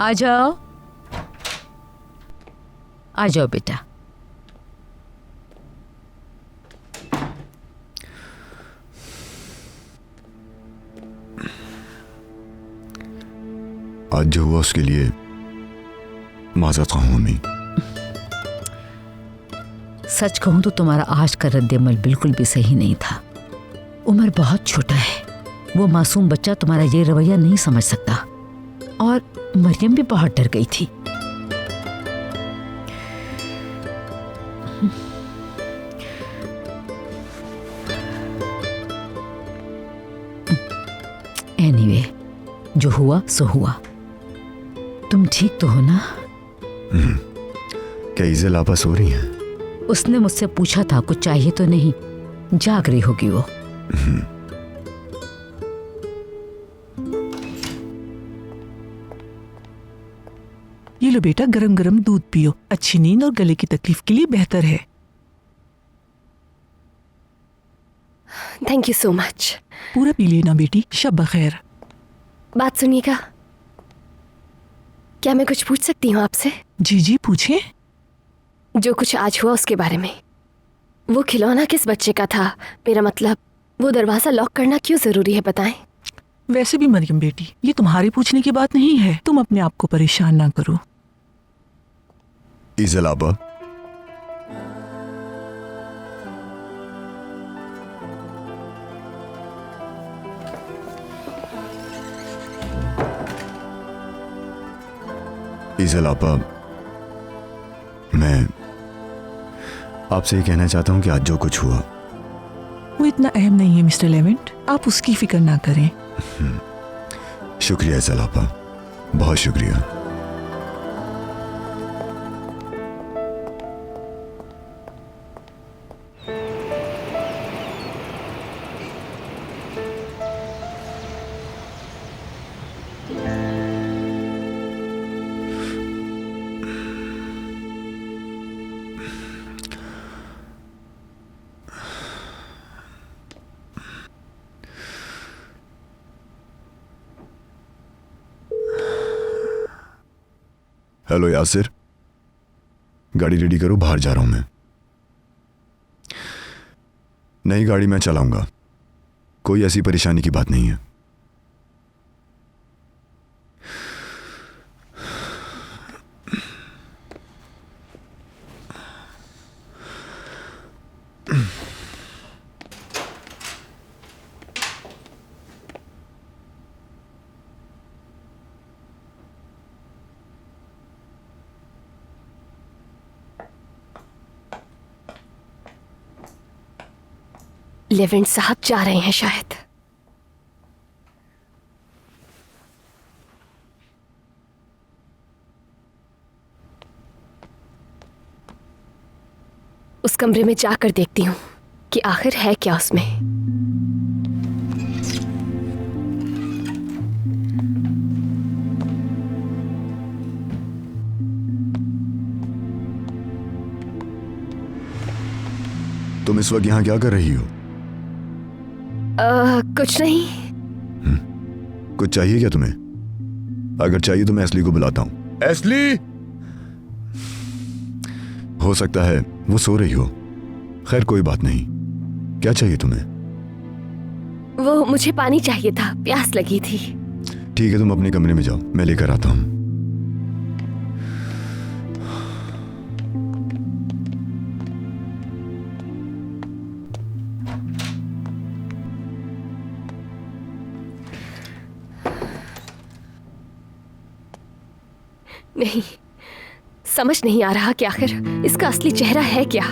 आ जाओ, आ जाओ बेटा। आज जो हुआ उसके लिए माजरत ख्वाह मम्मी। सच कहूं तो तुम्हारा आज का रद्द-ए-अमल बिल्कुल भी सही नहीं था। उमर बहुत छोटा है, वो मासूम बच्चा तुम्हारा ये रवैया नहीं समझ सकता। और मरियम भी बहुत डर गई थी। एनीवे, जो हुआ सो हुआ। तुम ठीक तो हो ना? क्या ईज़ल आपा सो रही हैं? उसने मुझसे पूछा था कुछ चाहिए तो नहीं, जाग रही होगी वो। ये लो बेटा, गरम गरम दूध पियो, अच्छी नींद और गले की तकलीफ के लिए बेहतर है। Thank you so much. पूरा पी लेना बेटी, शब बखैर। बात सुनिएगा, क्या मैं कुछ पूछ सकती हूँ आपसे? जी जी पूछें। जो कुछ आज हुआ उसके बारे में। वो खिलौना किस बच्चे का था? मेरा मतलब, वो दरवाजा लॉक करना क्यों जरूरी है, बताएं। वैसे भी मरियम बेटी, ये तुम्हारे पूछने की बात नहीं है, तुम अपने आप को परेशान ना करो। ईज़ल आपा, ईज़ल आपा, मैं आपसे ये कहना चाहता हूँ कि आज जो कुछ हुआ वो इतना अहम नहीं है मिस्टर लेवेंट, आप उसकी फिक्र ना करें। शुक्रिया ईज़ल आपा, बहुत शुक्रिया। हेलो यासिर, गाड़ी रेडी करो, बाहर जा रहा हूं मैं। नई गाड़ी मैं चलाऊंगा, कोई ऐसी परेशानी की बात नहीं है। लेवेंट साहब जा रहे हैं शायद। उस कमरे में जाकर देखती हूँ कि आखिर है क्या उसमें। तुम इस वक्त यहां क्या कर रही हो? कुछ नहीं। कुछ चाहिए क्या तुम्हें? अगर चाहिए तो मैं एस्ली को बुलाता हूं। एस्ली! हो सकता है वो सो रही हो। खैर कोई बात नहीं। क्या चाहिए तुम्हें? वो मुझे पानी चाहिए था, प्यास लगी थी। ठीक है, तुम अपने कमरे में जाओ, मैं लेकर आता हूं। नहीं, समझ नहीं आ रहा कि आखिर इसका असली चेहरा है क्या।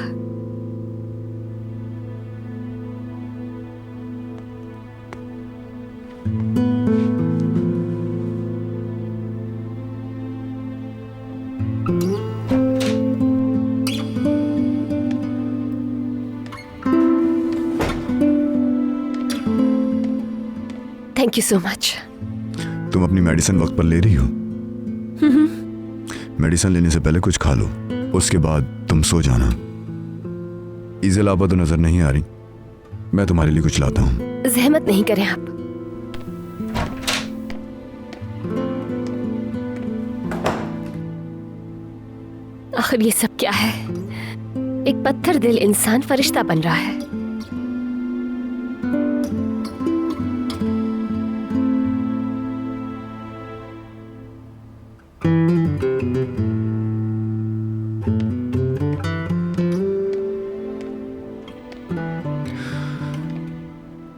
Thank you so much. तुम अपनी मेडिसिन वक्त पर ले रही हो? मेडिसिन लेने से पहले कुछ खा लो, उसके बाद तुम सो जाना। ईज़ल आपा तो नजर नहीं आ रही, मैं तुम्हारे लिए कुछ लाता हूं। जहमत नहीं करें आप। आखिर ये सब क्या है? एक पत्थर दिल इंसान फरिश्ता बन रहा है।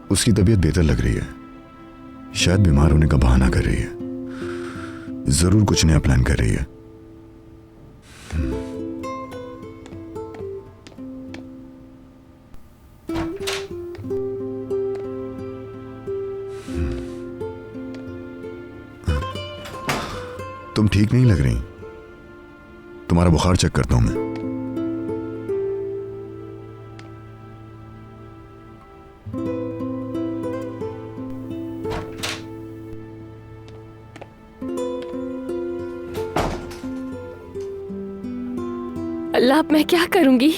उसकी तबीयत बेहतर लग रही है, शायद बीमार होने का बहाना कर रही है, जरूर कुछ नया प्लान कर रही है। तुम ठीक नहीं लग रही, तुम्हारा बुखार चेक करता हूं मैं। अल्लाह, अब मैं क्या करूंगी?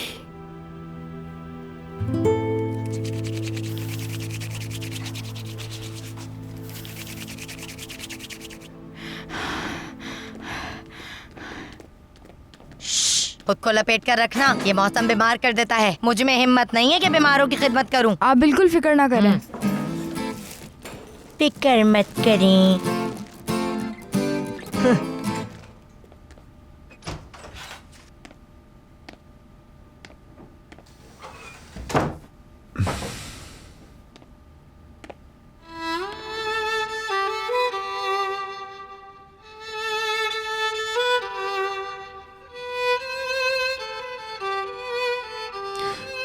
खुद को लपेट कर रखना, ये मौसम बीमार कर देता है। मुझ में हिम्मत नहीं है कि बीमारों की खिदमत करूं। आप बिल्कुल फिक्र ना करें। फिक्र मत करें।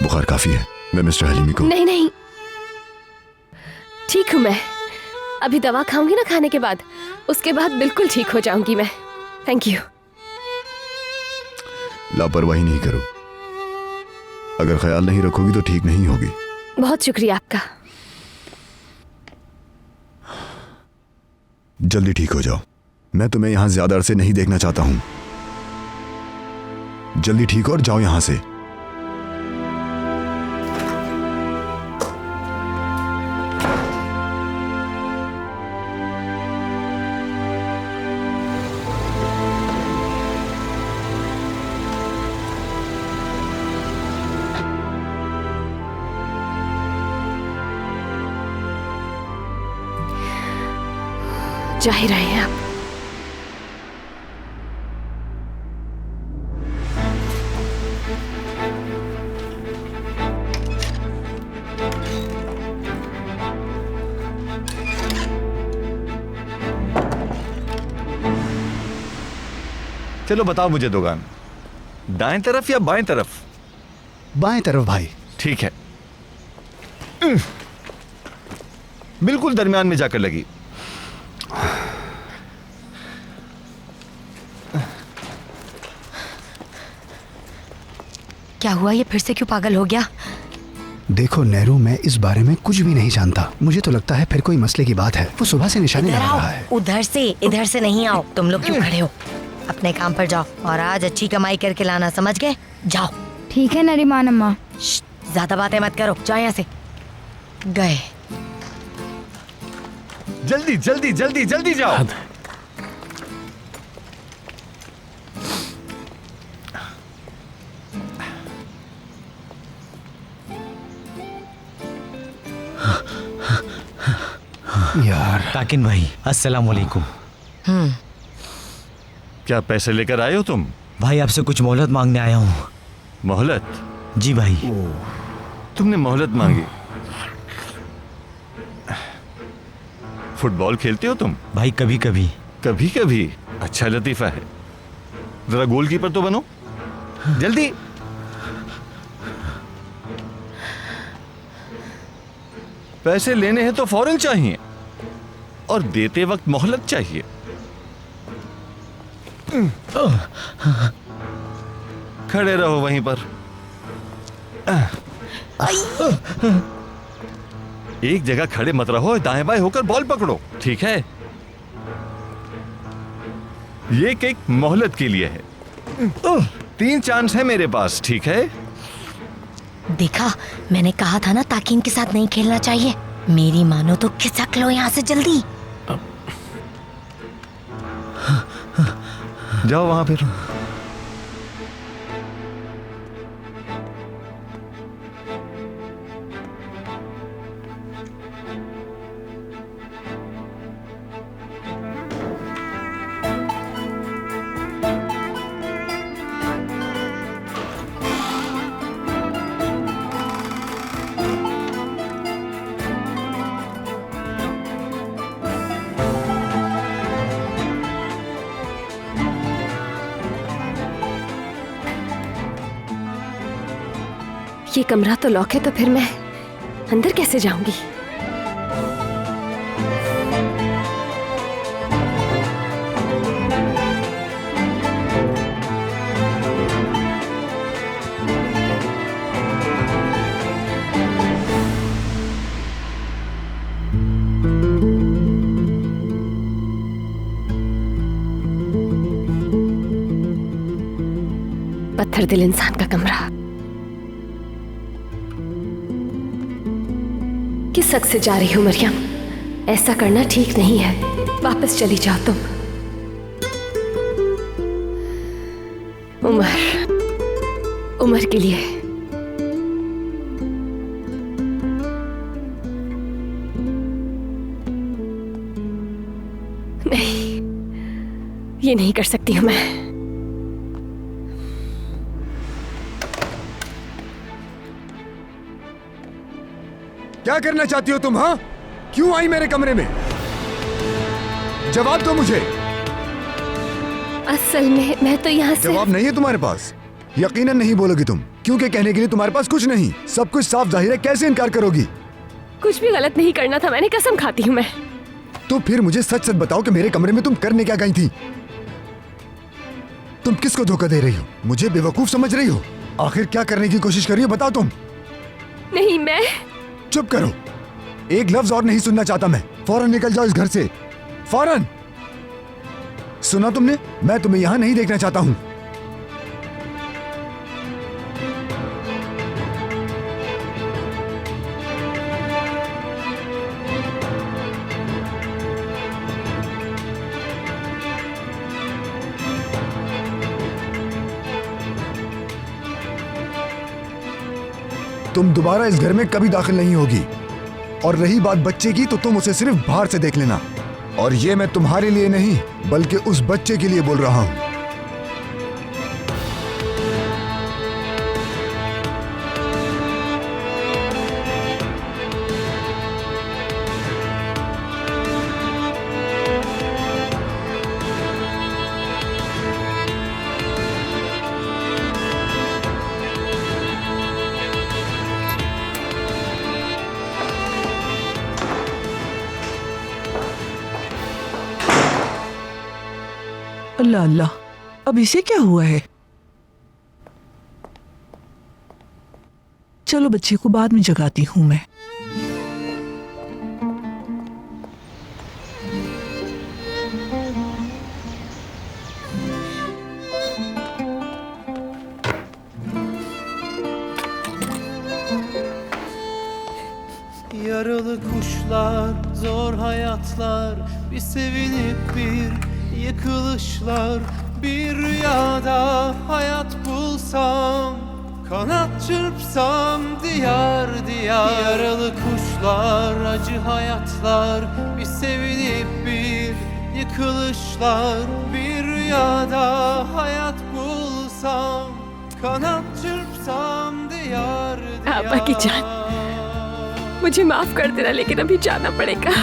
बुखार काफी है, मैं मिस्टर हलीमी को। नहीं नहीं, ठीक हूँ मैं। अभी दवा खाऊंगी ना खाने के बाद, उसके बाद बिल्कुल ठीक हो जाऊंगी मैं। Thank you. लापरवाही नहीं करो, अगर ख्याल नहीं रखोगी तो ठीक नहीं होगी। बहुत शुक्रिया आपका। जल्दी ठीक हो जाओ, मैं तुम्हें यहां ज्यादा अरसे नहीं देखना चाहता हूं। जल्दी ठीक हो और जाओ यहां से। जा ही रहे हैं आप। चलो बताओ मुझे दुकान, दाएं तरफ या बाएं तरफ? बाएं तरफ भाई। ठीक है। बिल्कुल दरमियान में जाकर लगी। क्या हुआ, ये फिर से क्यों पागल हो गया? देखो नेहरू, मैं इस बारे में कुछ भी नहीं जानता। मुझे तो लगता है फिर कोई मसले की बात है। वो सुबह से निशाने इधर लगा आओ, रहा है। उधर से, इधर से नहीं आओ। तुम लोग क्यों खड़े हो? अपने काम पर जाओ और आज अच्छी कमाई करके लाना, समझ गए? जाओ। ठीक है नरीमान अम्मा। ज्यादा बातें मत करो, जाओ यहाँ से। गए। जल्दी जल्दी जल्दी जल्दी जाओ। यार ताकिन भाई, अस्सलाम वालेकुम। क्या पैसे लेकर आए हो तुम? भाई आपसे कुछ मोहलत मांगने आया हूँ। मोहलत? जी भाई। तुमने मोहलत मांगी? फुटबॉल खेलते हो तुम? भाई कभी कभी। कभी कभी? अच्छा लतीफा है। जरा गोलकीपर तो बनो, जल्दी। पैसे लेने हैं तो फौरन चाहिए और देते वक्त मोहलत चाहिए। खड़े रहो वहीं पर। एक जगह खड़े मत रहो, दाएं बाएं होकर बॉल पकड़ो, ठीक है? ये किक मोहलत के लिए है। 3 चांस है मेरे पास, ठीक है? देखा, मैंने कहा था ना ताकिन के साथ नहीं खेलना चाहिए। मेरी मानो तो खिसक लो यहाँ से जल्दी। जाओ वहां फिर। ये कमरा तो लॉक है, तो फिर मैं अंदर कैसे जाऊंगी? पत्थर दिल इंसान का कमरा। किस हक से जा रही हो मरियम? ऐसा करना ठीक नहीं है। वापस चली जाओ तुम। उमर के लिए। नहीं, ये नहीं कर सकती हूं मैं। क्या करना चाहती हो तुम? हाँ, क्यों आई मेरे कमरे में? जवाब दो मुझे। असल में मैं तो यहाँ से। जवाब नहीं है तुम्हारे पास? यकीनन नहीं बोलोगी तुम, क्योंकि कहने के लिए तुम्हारे पास कुछ नहीं। सब कुछ साफ जाहिर है, कैसे इनकार करोगी? कुछ भी गलत नहीं करना था मैंने, कसम खाती हूँ मैं। तो फिर मुझे सच सच बताओ कि मेरे कमरे में तुम करने क्या गई थी? तुम किसको धोखा दे रही हो? मुझे बेवकूफ समझ रही हो? आखिर क्या करने की कोशिश कर रही हो, बताओ तुम। नहीं, मैं। चुप करो, एक लफ्ज और नहीं सुनना चाहता मैं। फौरन निकल जाओ इस घर से, फौरन। सुना तुमने? मैं तुम्हें यहां नहीं देखना चाहता हूं। तुम दोबारा इस घर में कभी दाखिल नहीं होगी। और रही बात बच्चे की, तो तुम उसे सिर्फ बाहर से देख लेना। और ये मैं तुम्हारे लिए नहीं, बल्कि उस बच्चे के लिए बोल रहा हूं। अल्लाह अल्लाह, अब इसे क्या हुआ है? चलो बच्चे को बाद में जगाती हूं मैं। Yaralı kuşlar, zor hayatlar, bir sevinip bir yıkılışlar. Bir rüyada hayat bulsam, kanat çırpsam diyar diyar. Yaralı kuşlar, acı hayatlar, bir sevinip bir yıkılışlar. Bir rüyada hayat bulsam, kanat çırpsam diyar diyar. आपा की जान, मुझे माफ कर देना, लेकिन अभी जाना पड़ेगा।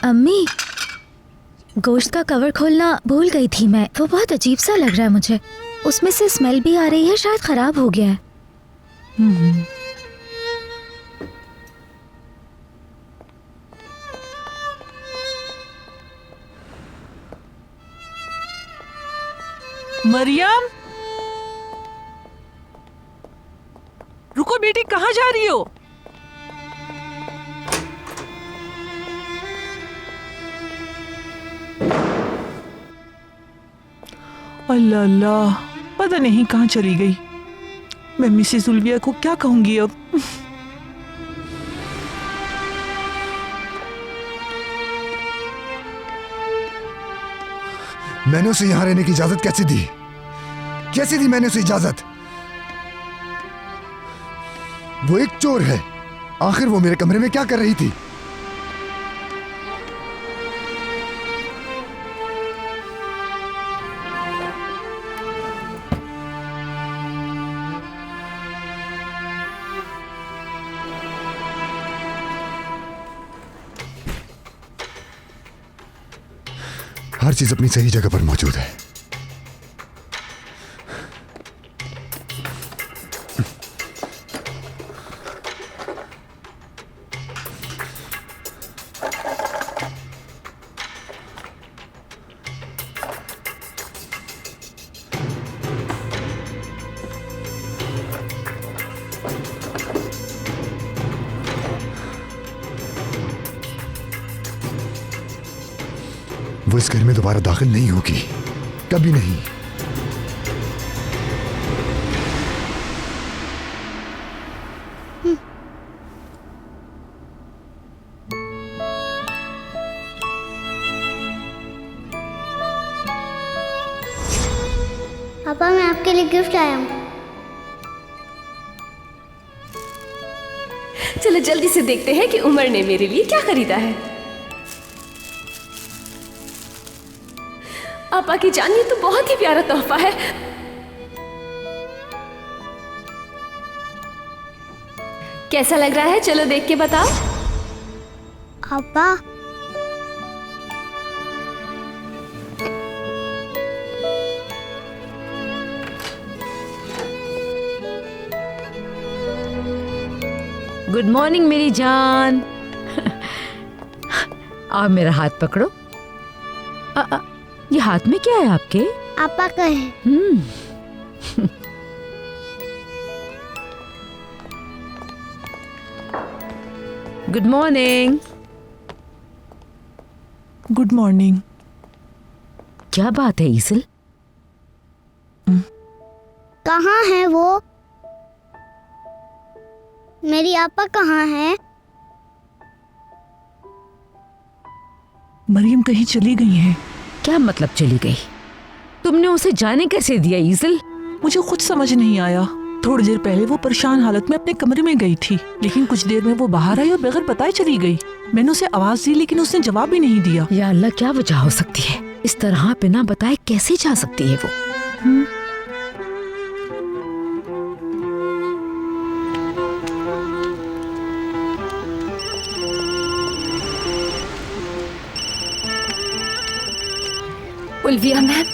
अम्मी, गोश्त का कवर खोलना भूल गई थी मैं। वो बहुत अजीब सा लग रहा है मुझे। उसमें से स्मेल भी आ रही है, शायद खराब हो गया है। मरियम, रुको बेटी, कहाँ जा रही हो? अल्लाह अल्लाह, पता नहीं कहाँ चली गई। मैं मिसेस उल्विया को क्या कहूंगी अब? मैंने उसे यहां रहने की इजाजत कैसे दी? कैसे दी मैंने उसे इजाजत? वो एक चोर है। आखिर वो मेरे कमरे में क्या कर रही थी? हर चीज अपनी सही जगह पर मौजूद है। वो इस घर में दोबारा दाखिल नहीं होगी, कभी नहीं। पापा, मैं आपके लिए गिफ्ट आया हूँ। चलो जल्दी से देखते हैं कि उमर ने मेरे लिए क्या खरीदा है। पापा की जान, ये तो बहुत ही प्यारा तोहफा है। कैसा लग रहा है? चलो देख के बताओ। पापा, गुड मॉर्निंग मेरी जान। आप मेरा हाथ पकड़ो। ये हाथ में क्या है आपके? पापा का है। Good morning. Good morning. क्या बात है ईसल? कहाँ है वो? मेरी आपा कहाँ है? मरियम कहीं चली गई है। क्या मतलब चली गई? तुमने उसे जाने कैसे दिया ईसल? मुझे कुछ समझ नहीं आया। थोड़ी देर पहले वो परेशान हालत में अपने कमरे में गई थी, लेकिन कुछ देर में वो बाहर आई और बगैर बताए चली गई। मैंने उसे आवाज दी लेकिन उसने जवाब भी नहीं दिया। या अल्लाह, क्या वजह हो सकती है? इस तरह बिना बताए कैसे जा सकती है वो? उल्विया मैम,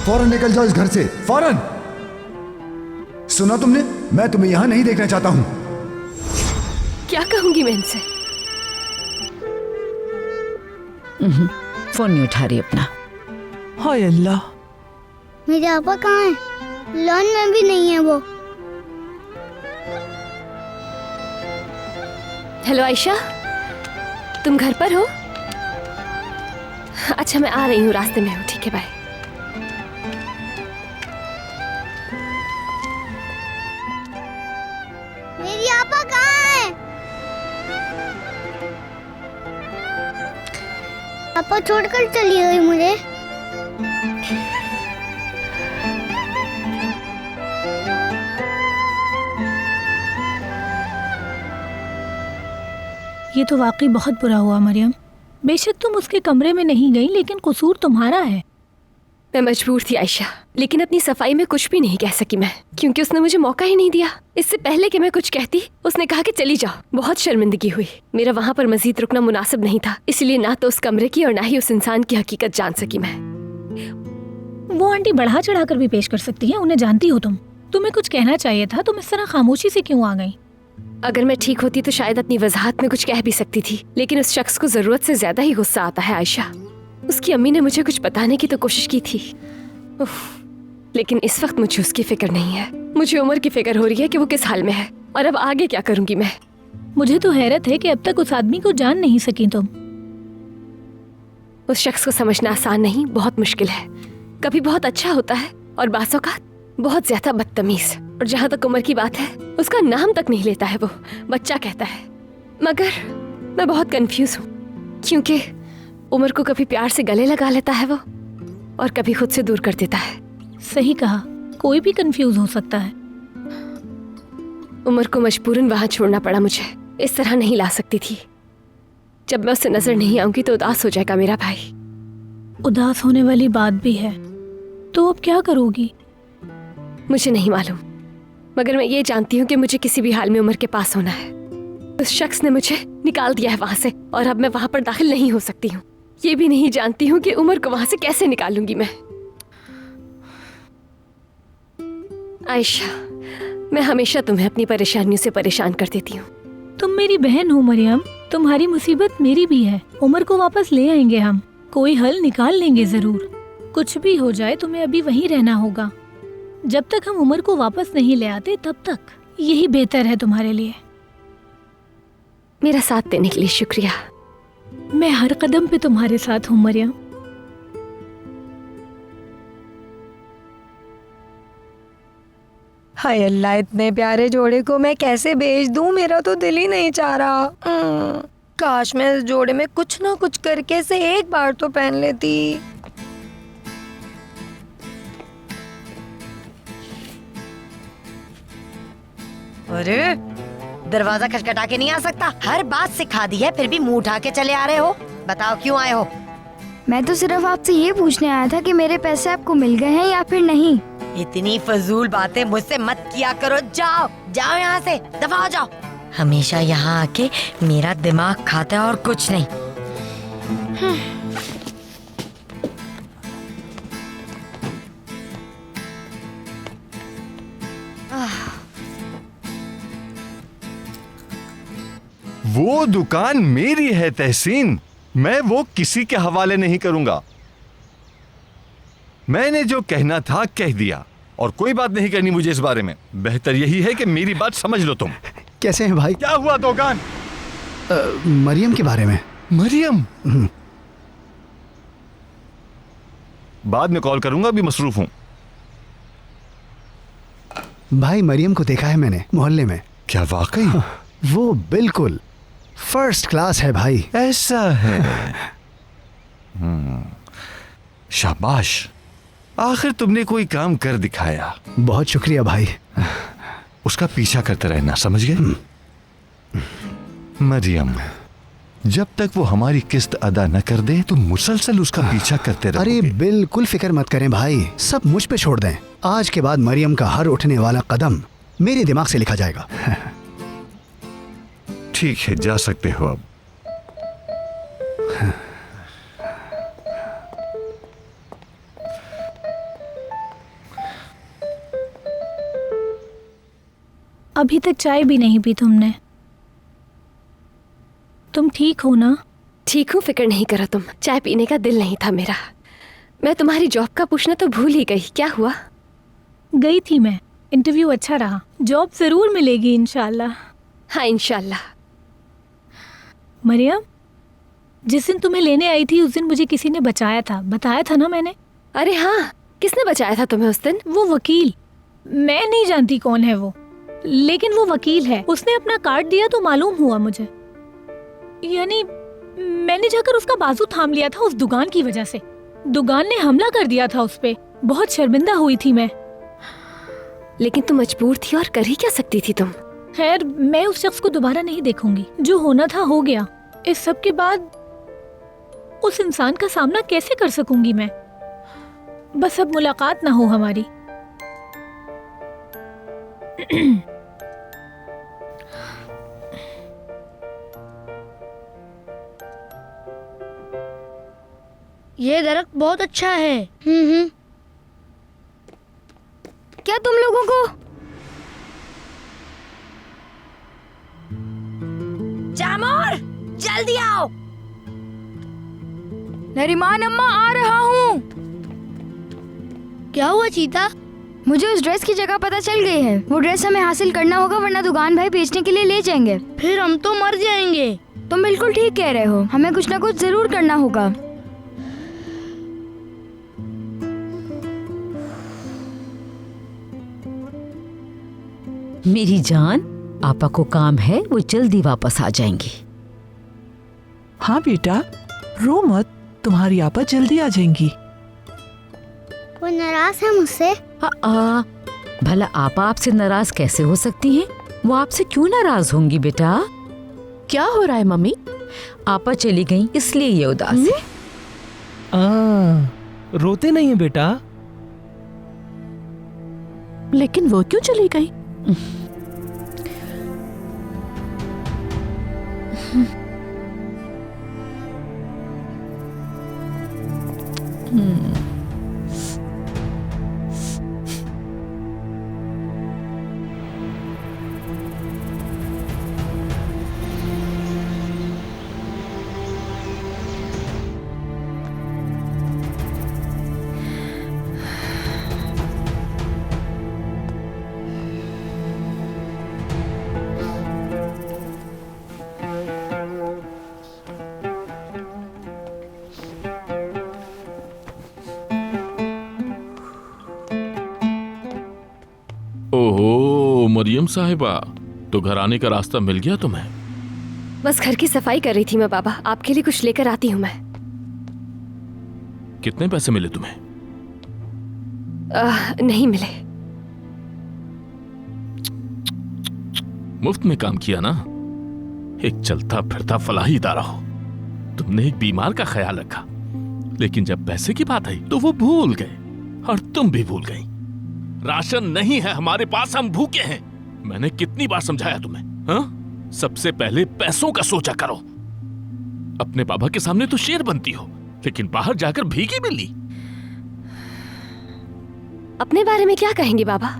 फौरन निकल जाओ इस घर से, फौरन। सुना तुमने? मैं तुम्हें यहां नहीं देखना चाहता हूं। क्या कहूंगी मैं इनसे? फोन नहीं उठा रही अपना। हाय अल्लाह। मेरे आपा कहाँ है? लॉन में भी नहीं है वो। हेलो आयशा, तुम घर पर हो? अच्छा, मैं आ रही हूँ, रास्ते में हूँ। ठीक है, बाय। मेरी आपा कहाँ है? आपा छोड़कर चली गई मुझे। ये तो वाकई बहुत बुरा हुआ मरियम। बेशक तुम उसके कमरे में नहीं गई, लेकिन कसूर तुम्हारा है। मैं मजबूर थी आयशा, लेकिन अपनी सफाई में कुछ भी नहीं कह सकी मैं, क्योंकि उसने मुझे मौका ही नहीं दिया। इससे पहले कि मैं कुछ कहती, उसने कहा कि चली जाओ। बहुत शर्मिंदगी हुई। मेरा वहाँ पर मजीद रुकना मुनासिब नहीं था, इसलिए ना तो उस कमरे की और ना ही उस इंसान की हकीकत जान सकी मैं। वो आंटी बढ़ा चढ़ा कर भी पेश कर सकती है, उन्हें जानती हो तुम। तुम्हें कुछ कहना चाहिए था, तुम इस तरह खामोशी से क्यों आ गई? अगर मैं ठीक होती तो शायद अपनी वजाहत में कुछ कह भी सकती थी, लेकिन उस शख्स को जरूरत से ज्यादा ही गुस्सा आता है आयशा। उसकी अम्मी ने मुझे कुछ बताने की तो कोशिश की थी, लेकिन इस वक्त मुझे उसकी फिक्र नहीं है। मुझे उमर की फिक्र हो रही है कि वो किस हाल में है, और अब आगे क्या करूंगी मैं। मुझे तो हैरत है कि अब तक उस आदमी को जान नहीं सकी तुम। उस शख्स को समझना आसान नहीं, बहुत मुश्किल है। कभी बहुत अच्छा होता है और बाज़ औक़ात बहुत ज्यादा बदतमीज। और जहाँ तक उमर की बात है, उसका नाम तक नहीं लेता है, वो बच्चा कहता है। मगर मैं बहुत कंफ्यूज हूँ, क्योंकि उमर को कभी प्यार से गले लगा लेता है वो, और कभी खुद से दूर कर देता है। सही कहा, कोई भी कंफ्यूज हो सकता है। उमर को मजबूरन वहां छोड़ना पड़ा मुझे। इस तरह नहीं ला सकती थी। जब मैं उससे नजर नहीं आऊंगी तो उदास हो जाएगा मेरा भाई। उदास होने वाली बात भी है, तो अब क्या करोगी? मुझे नहीं मालूम, मगर मैं ये जानती हूँ कि मुझे किसी भी हाल में उमर के पास होना है। उस शख्स ने मुझे निकाल दिया है वहां से और अब मैं वहां पर दाखिल नहीं हो सकती हूँ। ये भी नहीं जानती हूँ कि उमर को वहां से कैसे निकालूंगी मैं। आयशा, मैं हमेशा तुम्हें अपनी परेशानियों से परेशान कर देती हूँ। तुम मेरी बहन हो मरियम, तुम्हारी मुसीबत मेरी भी है। उमर को वापस ले आएंगे हम, कोई हल निकाल लेंगे जरूर। कुछ भी हो जाए तुम्हें अभी वहीं रहना होगा। जब तक हम उमर को वापस नहीं ले आते तब तक यही बेहतर है तुम्हारे लिए। मेरा साथ देने के लिए शुक्रिया। मैं हर कदम पे तुम्हारे साथ हूँ मरियम। हाय अल्लाह, इतने प्यारे जोड़े को मैं कैसे बेच दूं? मेरा तो दिल ही नहीं चाह रहा। काश मैं इस जोड़े में कुछ ना कुछ करके इसे एक बार तो पहन लेती। अरे दरवाजा खटखटा के नहीं आ सकता? हर बात सिखा दी है, फिर भी मुंह उठा के चले आ रहे हो। बताओ क्यों आए हो? मैं तो सिर्फ आपसे ये पूछने आया था कि मेरे पैसे आपको मिल गए हैं या फिर नहीं। इतनी फजूल बातें मुझसे मत किया करो। जाओ जाओ यहाँ से, दफा हो जाओ। हमेशा यहाँ आके मेरा दिमाग खाता है और कुछ नहीं। वो दुकान मेरी है तहसीन, मैं वो किसी के हवाले नहीं करूंगा। मैंने जो कहना था कह दिया और कोई बात नहीं करनी मुझे इस बारे में। बेहतर यही है कि मेरी बात समझ लो तुम। कैसे हैं भाई? क्या हुआ दुकान? मरियम के बारे में। मरियम? बाद में कॉल करूंगा, अभी मसरूफ हूं। भाई मरियम को देखा है मैंने मोहल्ले में। क्या वाकई? वो बिल्कुल फर्स्ट क्लास है भाई। ऐसा है? शाबाश, आखिर तुमने कोई काम कर दिखाया। बहुत शुक्रिया भाई। उसका पीछा करते रहना, समझ गए? मरियम, जब तक वो हमारी किस्त अदा न कर दे तो मुसलसल उसका पीछा करते रहोगे। अरे बिल्कुल फिक्र मत करें भाई, सब मुझ पे छोड़ दें। आज के बाद मरियम का हर उठने वाला कदम मेरे दिमाग से लिखा जाएगा। ठीक है, जा सकते हो अब। अभी तक चाय भी नहीं पी तुमने। तुम ठीक हो ना? ठीक हूँ, फिक्र नहीं करो तुम। चाय पीने का दिल नहीं था मेरा। मैं तुम्हारी जॉब का पूछना तो भूल ही गई। क्या हुआ? गई थी मैं, इंटरव्यू अच्छा रहा। जॉब जरूर मिलेगी इंशाल्लाह। हाँ इंशाल्लाह। मरियम, जिस दिन तुम्हें लेने आई थी उस दिन मुझे किसी ने बचाया था, बताया था ना मैंने? अरे हाँ, किसने बचाया था तुम्हें उस दिन? वो वकील। मैं नहीं जानती कौन है वो, लेकिन वो वकील है। उसने अपना कार्ड दिया तो मालूम हुआ मुझे। यानी मैंने जाकर उसका बाजू थाम लिया था उस दुकान की वजह से। दुकान ने हमला कर दिया था उस पे। बहुत शर्मिंदा हुई थी मैं। लेकिन तुम मजबूर थी और कर ही क्या सकती थी तुम? खैर, मैं उस शख्स को दोबारा नहीं देखूंगी। जो होना था हो गया। इस सब के बाद उस इंसान का सामना कैसे कर सकूंगी मैं? बस अब मुलाकात ना हो हमारी। ये दरख्त बहुत अच्छा है। क्या तुम लोगों को? जामोर, जल्दी आओ। नरीमान अम्मा, आ रहा हूँ। क्या हुआ चीता? मुझे उस ड्रेस की जगह पता चल गई है। वो ड्रेस हमें हासिल करना होगा, वरना दुकान भाई बेचने के लिए ले जाएंगे। फिर हम तो मर जाएंगे। तुम बिल्कुल ठीक कह रहे हो, हमें कुछ ना कुछ जरूर करना होगा। मेरी जान, आपा को काम है, वो जल्दी वापस आ जाएंगी। हाँ बेटा, रो मत, तुम्हारी आपा जल्दी आ जाएंगी। वो नाराज है मुझसे। भला आपा आपसे नाराज कैसे हो सकती हैं? वो आपसे क्यों नाराज होंगी बेटा? क्या हो रहा है मम्मी? आपा चली गई इसलिए ये उदास है। रोते नहीं है बेटा। लेकिन वो क्यों चली गई? ओहो मरियम साहिबा, तो घर आने का रास्ता मिल गया तुम्हें? बस घर की सफाई कर रही थी मैं बाबा, आपके लिए कुछ लेकर आती हूँ मैं। कितने पैसे मिले तुम्हें? नहीं मिले। मुफ्त में काम किया ना। एक चलता फिरता फलाही इदारा हो, तुमने एक बीमार का ख्याल रखा, लेकिन जब पैसे की बात आई तो वो भूल गए और तुम भी भूल गई। राशन नहीं है हमारे पास, हम भूखे हैं। मैंने कितनी बार समझाया तुम्हें? हाँ, सबसे पहले पैसों का सोचा करो। अपने बाबा के सामने तो शेर बनती हो, लेकिन बाहर जाकर भीगी बिल्ली। अपने बारे में क्या कहेंगे बाबा?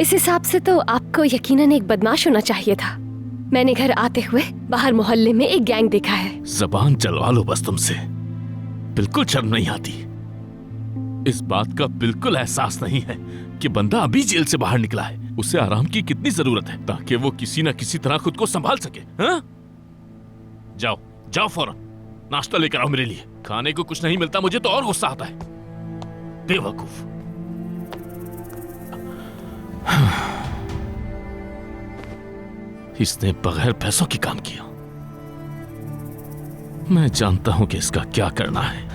इस हिसाब से तो आपको यकीनन एक बदमाश होना चाहिए था। मैंने घर आते हुए बाहर मोहल्ले में एक गैंग देखा है। जबान चलवा लो बस तुमसे, बिल्कुल शर्म नहीं आती। इस बात का बिल्कुल एहसास नहीं है कि बंदा अभी जेल से बाहर निकला है, उसे आराम की कितनी जरूरत है ताकि वो किसी ना किसी तरह खुद को संभाल सके। हाँ? जाओ जाओ फौरन नाश्ता लेकर आओ मेरे लिए। खाने को कुछ नहीं मिलता मुझे तो और गुस्सा आता है। बेवकूफ। इसने बगैर पैसों की काम किया। मैं जानता हूं कि इसका क्या करना है,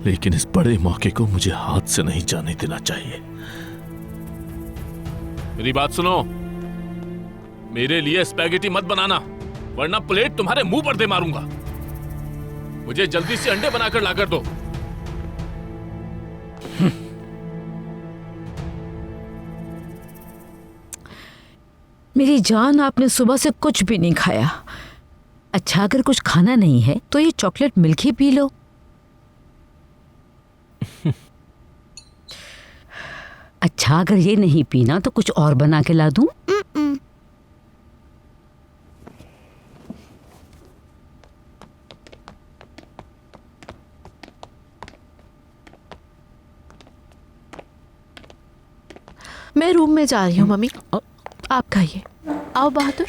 लेकिन इस बड़े मौके को मुझे हाथ से नहीं जाने देना चाहिए। मेरी बात सुनो, मेरे लिए स्पैगेटी मत बनाना, वरना प्लेट तुम्हारे मुंह पर दे मारूंगा। मुझे जल्दी से अंडे बनाकर लाकर दो। मेरी जान, आपने सुबह से कुछ भी नहीं खाया। अच्छा, अगर कुछ खाना नहीं है तो ये चॉकलेट मिल्क ही पी लो। अच्छा, अगर ये नहीं पीना तो कुछ और बना के ला दूं? मैं रूम में जा रही हूँ मम्मी, आप खाइए। आओ बहादुर।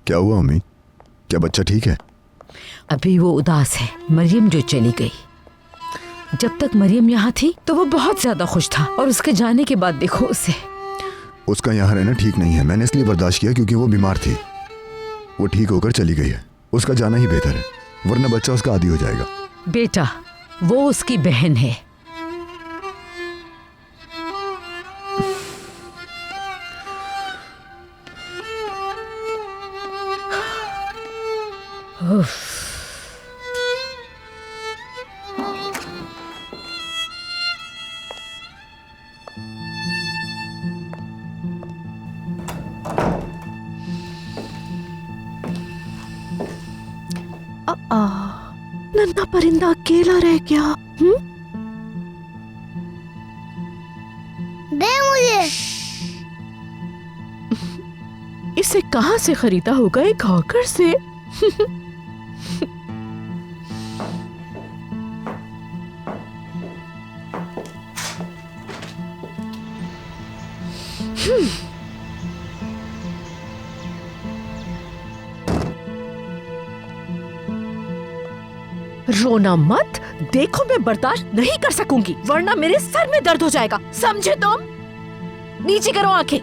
क्या हुआ मम्मी? क्या बच्चा ठीक है? अभी वो उदास है, मरियम जो चली गई। जब तक मरियम यहाँ थी तो वो बहुत ज्यादा खुश था, और उसके जाने के बाद देखो उसे। उसका यहाँ रहना ठीक नहीं है। मैंने इसलिए बर्दाश्त किया क्योंकि वो बीमार थी। वो ठीक होकर चली गई है, उसका जाना ही बेहतर है, वरना बच्चा उसका आदी हो जाएगा। बेटा, वो उसकी बहन है। नन्हा परिंदा अकेला रह गया। दे मुझे। इसे कहाँ से खरीदा होगा? एक हॉकर से। रोना मत, देखो मैं बर्दाश्त नहीं कर सकूंगी, वरना मेरे सर में दर्द हो जाएगा, समझे तुम? नीचे करो आंखें।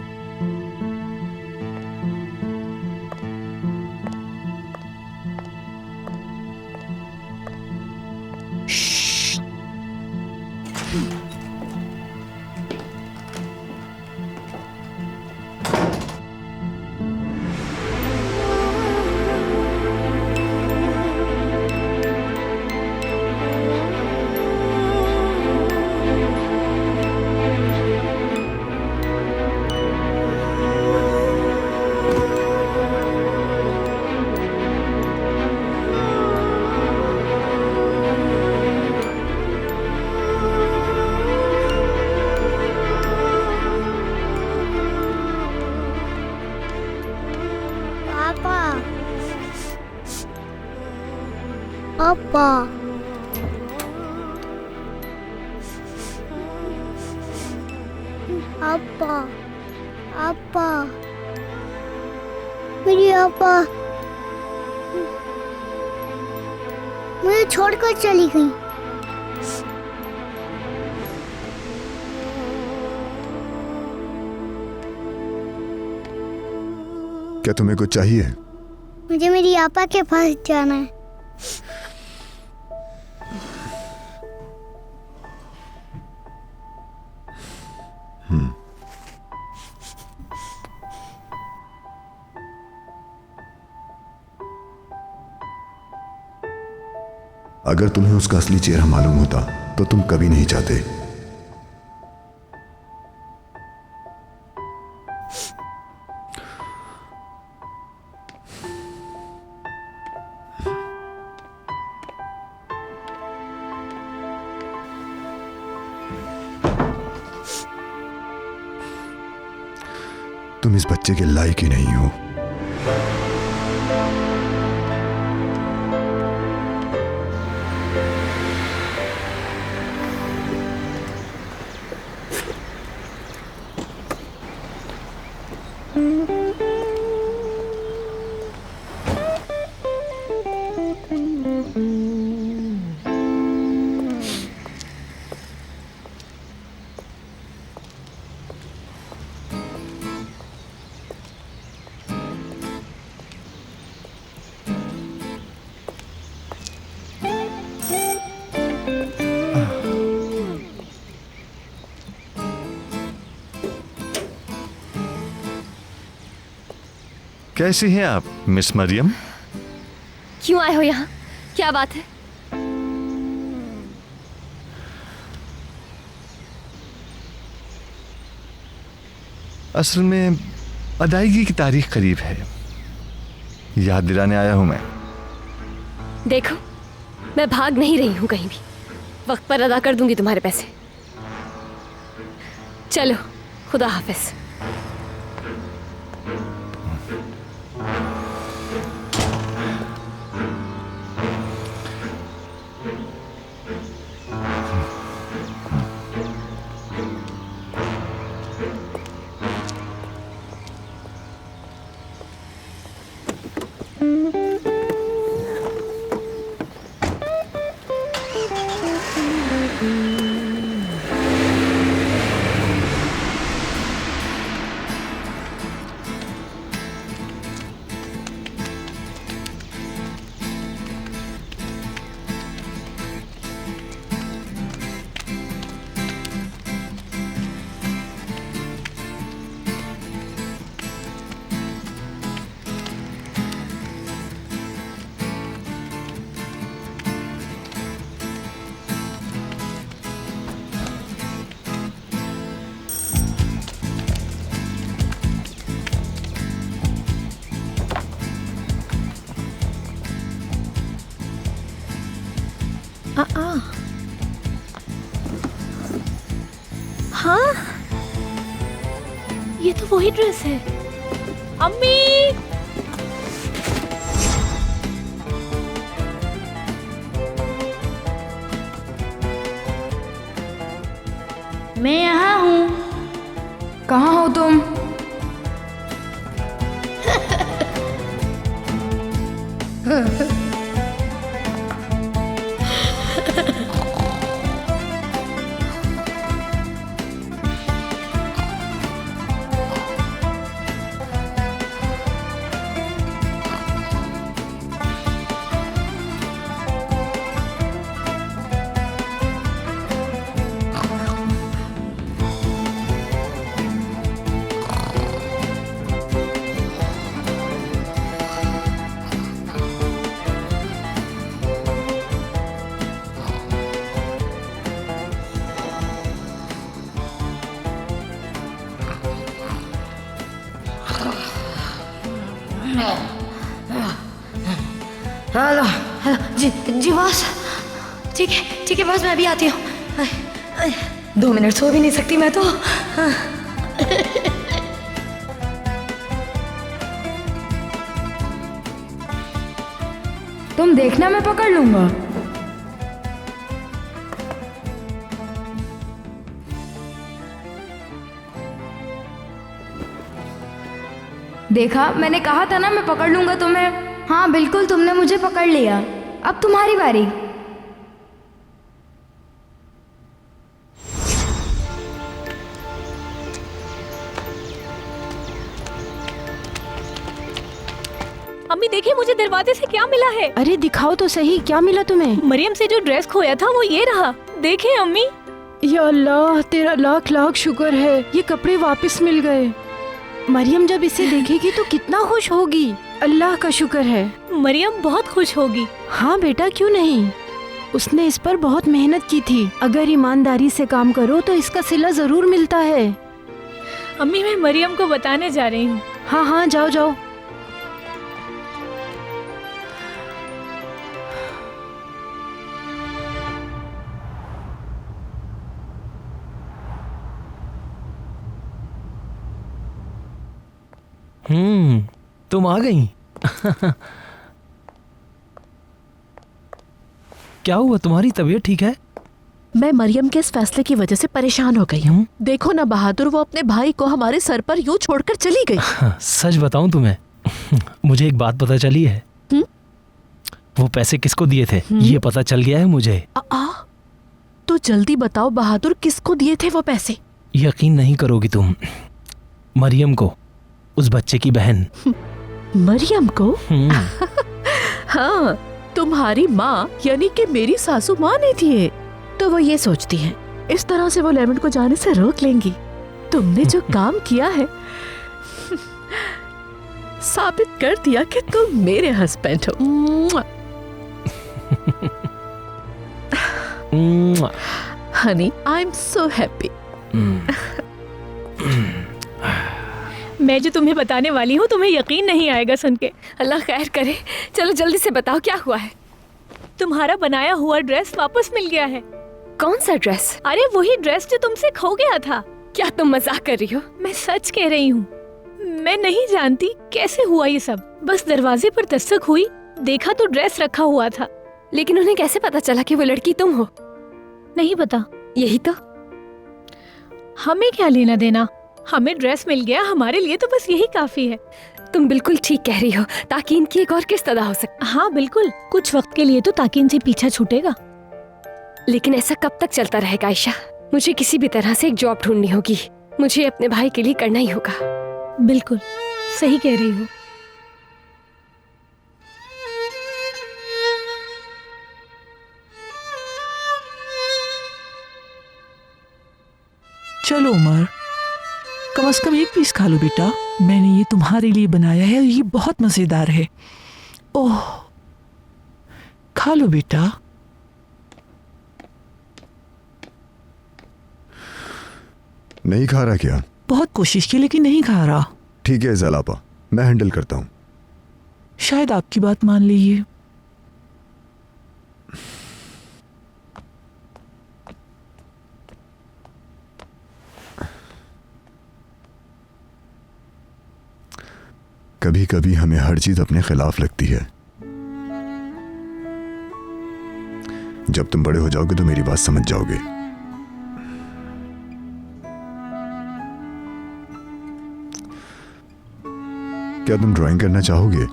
पापा। पापा पापा मेरी पापा मुझे छोड़कर चली गई। क्या तुम्हें कुछ चाहिए? मुझे मेरी आपा के पास जाना है। अगर तुम्हें उसका असली चेहरा मालूम होता तो तुम कभी नहीं चाहते। तुम इस बच्चे के लायक ही नहीं हो। कैसी हैं आप मिस मरियम? क्यों आए हो यहाँ? क्या बात है? असल में अदायगी की तारीख करीब है, याद दिलाने आया हूं मैं। देखो, मैं भाग नहीं रही हूँ कहीं भी। वक्त पर अदा कर दूंगी तुम्हारे पैसे। चलो, खुदा हाफिज। हाँ, ये तो वही ड्रेस है। अम्मी, मैं यहाँ हूँ। कहाँ हो तुम? हेलो हेलो जी बॉस। ठीक है बॉस, मैं अभी आती हूँ। 2 मिनट सो भी नहीं सकती मैं तो। तुम तुम देखना, मैं पकड़ लूंगा। देखा, मैंने कहा था ना मैं पकड़ लूंगा तुम्हें। हाँ बिल्कुल, तुमने मुझे पकड़ लिया। अब तुम्हारी बारी। अम्मी देखिए, मुझे दरवाजे से क्या मिला है। अरे दिखाओ तो सही, क्या मिला तुम्हें? मरियम से जो ड्रेस खोया था वो ये रहा। देखिए अम्मी। या अल्लाह, तेरा लाख लाख शुक्र है, ये कपड़े वापस मिल गए। मरियम जब इसे देखेगी तो कितना खुश होगी। अल्लाह का शुक्र है। मरियम बहुत खुश होगी। हाँ बेटा, क्यों नहीं। उसने इस पर बहुत मेहनत की थी। अगर ईमानदारी से काम करो तो इसका सिला जरूर मिलता है। अम्मी मैं मरियम को बताने जा रही हूँ। हाँ हाँ, जाओ जाओ। तुम आ गई। क्या हुआ, तुम्हारी तबीयत ठीक है? मैं मरियम के इस फैसले की वजह से परेशान हो गई हूँ। देखो ना बहादुर, वो अपने भाई को हमारे सर पर यूं छोड़कर चली गई। सच बताऊं तुम्हें, मुझे एक बात पता चली है। वो पैसे किसको दिए थे ये पता चल गया है मुझे। तो जल्दी बताओ बहादुर, किसको दिए थे वो पैसे? यकीन नहीं करोगी तुम, मरियम को, उस बच्चे की बहन। मरियम को? हाँ, तुम्हारी माँ यानी कि मेरी सासू माँ ने दिए। तो वो ये सोचती है इस तरह से वो लेमन को जाने से रोक लेंगी। तुमने जो काम किया है साबित कर दिया कि तुम मेरे हस्बैंड हो। Honey, I am so happy. मैं जो तुम्हें बताने वाली हूँ तुम्हें यकीन नहीं आएगा सुन के। अल्लाह खैर करे। चलो जल्दी से बताओ क्या हुआ है। तुम्हारा बनाया हुआ ड्रेस वापस मिल गया है। कौन सा ड्रेस? अरे वही ड्रेस जो तुमसे खो गया था। क्या तुम मजाक कर रही हो? मैं सच कह रही हूँ। मैं नहीं जानती कैसे हुआ ये सब। बस दरवाजे पर दस्तक हुई, देखा तो ड्रेस रखा हुआ था। लेकिन उन्हें कैसे पता चला कि वो लड़की तुम हो? नहीं पता। यही तो। हमें क्या लेना देना, हमें ड्रेस मिल गया, हमारे लिए तो बस यही काफी है। तुम बिल्कुल ठीक कह रही हो। ताकीन की एक और किस्त अदा हो सकती। हाँ बिल्कुल, कुछ वक्त के लिए तो ताकीन से पीछा छूटेगा। लेकिन ऐसा कब तक चलता रहेगा आयशा? मुझे किसी भी तरह से एक जॉब ढूंढनी होगी। मुझे अपने भाई के लिए करना ही होगा। बिल्कुल सही कह रही हो। चलो उमर, कम से कम एक पीस खा लो बेटा। मैंने ये तुम्हारे लिए बनाया है, ये बहुत मजेदार है। ओह, खा लो बेटा। नहीं खा रहा क्या? बहुत कोशिश की लेकिन नहीं खा रहा। ठीक है जलापा, मैं हैंडल करता हूँ। शायद आपकी बात मान लीजिए। कभी कभी हमें हर चीज अपने खिलाफ लगती है। जब तुम बड़े हो जाओगे तो मेरी बात समझ जाओगे। क्या तुम ड्राइंग करना चाहोगे?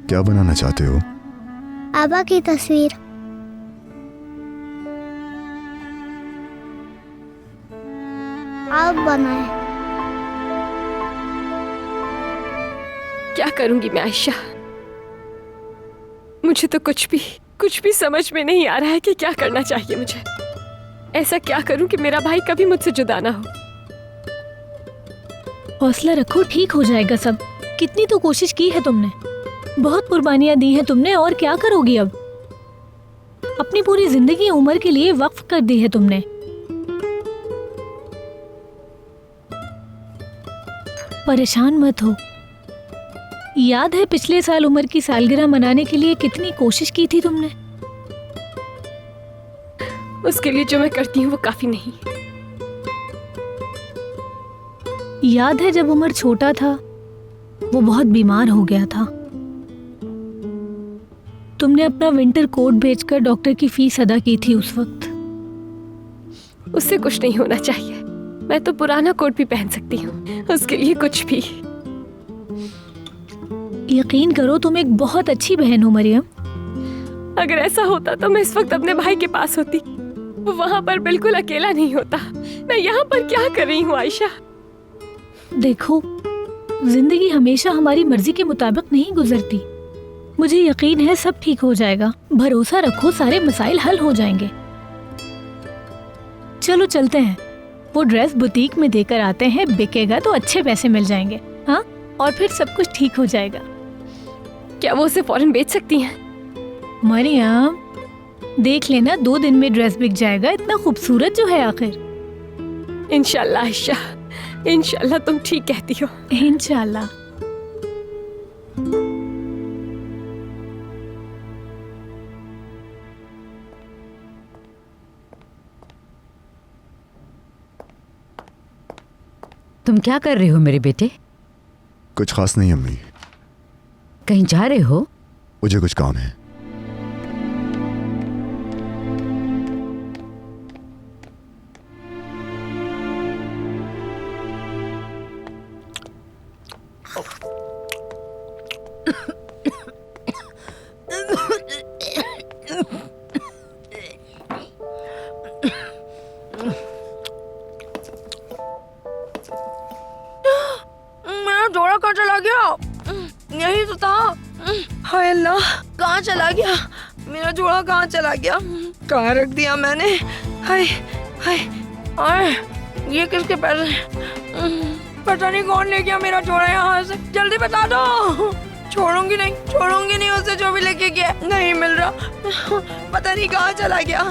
क्या बनाना चाहते हो? आबा की तस्वीर। आप बनाए। क्या करूंगी मैं आयशा? मुझे तो कुछ भी समझ में नहीं आ रहा है कि क्या करना चाहिए मुझे। ऐसा क्या करूं कि मेरा भाई कभी मुझसे जुदा ना हो। हौसला रखो, ठीक हो जाएगा सब। कितनी तो कोशिश की है तुमने, बहुत कुर्बानियां दी हैं तुमने, और क्या करोगी अब? अपनी पूरी जिंदगी उम्र के लिए वक्फ कर दी है तुमने। परेशान मत हो। याद है पिछले साल उमर की सालगिरह मनाने के लिए कितनी कोशिश की थी तुमने? उसके लिए जो मैं करती हूँ वो काफी नहीं। याद है जब उमर छोटा था, वो बहुत बीमार हो गया था। तुमने अपना विंटर कोट बेचकर डॉक्टर की फीस अदा की थी उस वक्त। उससे कुछ नहीं होना चाहिए। मैं तो पुराना कोट भी पहन सकती हूँ, उसके लिए कुछ भी। यकीन करो तुम एक बहुत अच्छी बहन हो मरियम। अगर ऐसा होता तो मैं इस वक्त अपने भाई के पास होती। वो वहाँ पर बिल्कुल अकेला नहीं होता। मैं यहाँ पर क्या कर रही हूँ आयशा? देखो, जिंदगी हमेशा हमारी मर्जी के मुताबिक नहीं गुजरती। मुझे यकीन है सब ठीक हो जाएगा। भरोसा रखो, सारे मसाइल हल हो जाएंगे। चलो चलते हैं, वो ड्रेस बुटीक में देकर आते हैं, बिकेगा तो अच्छे पैसे मिल जाएंगे। हाँ, और फिर सब कुछ ठीक हो जाएगा। क्या वो उसे फौरन बेच सकती हैं? मरियम, देख लेना, 2 दिन में ड्रेस बिक जाएगा। इतना खूबसूरत जो है आखिर। इंशाल्लाह आयशा, इंशाल्लाह तुम ठीक कहती हो। इंशाल्लाह। तुम क्या कर रहे हो मेरे बेटे? कुछ खास नहीं अम्मी। कहीं जा रहे हो? मुझे कुछ काम है। मेरा जोड़ा कहाँ चला गया? यही तो था। हाय अल्लाह, कहाँ चला गया मेरा जोड़ा? कहाँ चला गया? कहाँ रख दिया मैंने? हाय हाय, और ये किसके पैसे? पता नहीं कौन ले गया मेरा जोड़ा यहाँ से। जल्दी बता दो। छोड़ूंगी नहीं उसे, जो भी लेके गया। नहीं मिल रहा, पता नहीं कहाँ चला गया।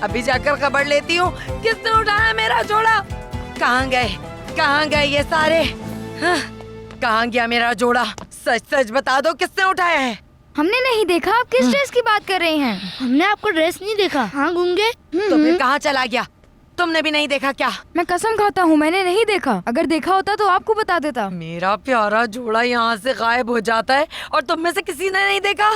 अभी जाकर खबर लेती हूँ किसने उठाया मेरा जोड़ा। कहाँ गए ये सारे? हाँ, कहाँ गया मेरा जोड़ा? सच बता दो, किसने उठाया है? हमने नहीं देखा। आप किस ड्रेस की बात कर रही हैं? हमने आपको ड्रेस नहीं देखा। हाँ गूंगे। तो फिर कहाँ चला गया? तुमने भी नहीं देखा क्या? मैं कसम खाता हूँ मैंने नहीं देखा। अगर देखा होता तो आपको बता देता। मेरा प्यारा जोड़ा यहाँ से गायब हो जाता है और तुम में से किसी ने नहीं देखा?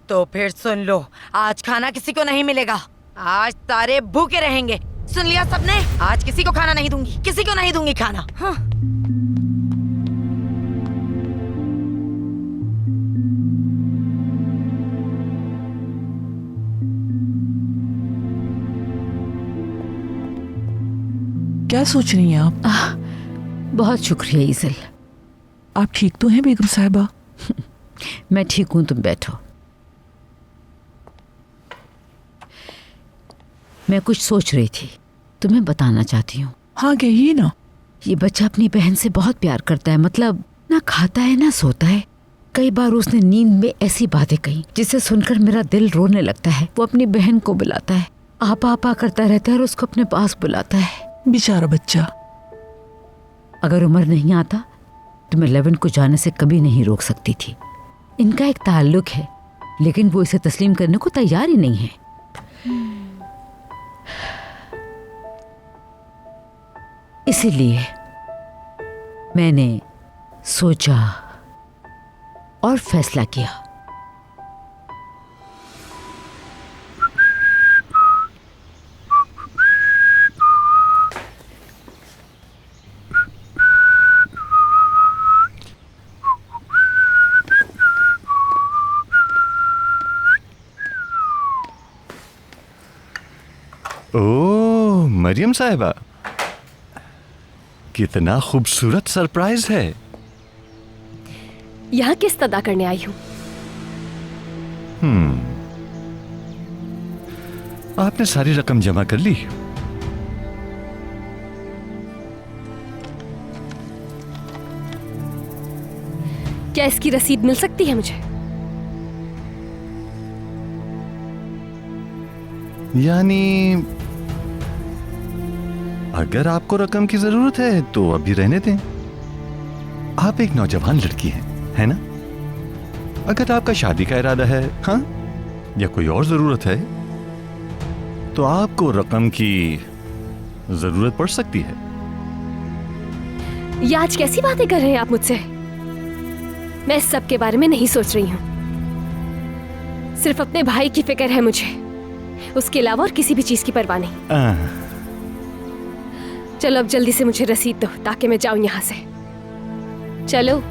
तो फिर सुन लो, आज खाना किसी को नहीं मिलेगा। आज सारे भूखे रहेंगे। सुन लिया सबने? आज किसी को खाना नहीं दूंगी, किसी को नहीं दूंगी खाना। हाँ। क्या सोच रही हैं आप? बहुत शुक्रिया ईजल। आप ठीक तो हैं बेगम साहिबा? मैं ठीक हूँ, तुम बैठो। मैं कुछ सोच रही थी, तुम्हें बताना चाहती हूँ। हाँ कहिए ना। ये बच्चा अपनी बहन से बहुत प्यार करता है। मतलब ना खाता है ना सोता है। कई बार उसने नींद में ऐसी बातें कही जिसे सुनकर मेरा दिल रोने लगता है। वो अपनी बहन को बुलाता है, आपा आपा करता रहता है और उसको अपने पास बुलाता है। बेचारा बच्चा। अगर उमर नहीं आता तो मैं लेवन को जाने से कभी नहीं रोक सकती थी। इनका एक ताल्लुक है, लेकिन वो इसे तस्लीम करने को तैयार ही नहीं है। इसीलिए मैंने सोचा और फैसला किया। ओह मरियम साहिबा, कितना खूबसूरत सरप्राइज है। यहाँ किस्त अदा करने आई हूँ। आपने सारी रकम जमा कर ली? क्या इसकी रसीद मिल सकती है मुझे? यानी अगर आपको रकम की जरूरत है तो अभी रहने दें। आप एक नौजवान लड़की हैं, है ना? अगर आपका शादी का इरादा है, हाँ, या कोई और जरूरत है तो आपको रकम की जरूरत पड़ सकती है। ये आज कैसी बातें कर रहे हैं आप मुझसे? मैं इस सब के बारे में नहीं सोच रही हूँ। सिर्फ अपने भाई की फिक्र है मुझे, उसके अलावा और किसी भी चीज की परवाह नहीं। चलो अब जल्दी से मुझे रसीद दो ताकि मैं जाऊं यहाँ से। चलो।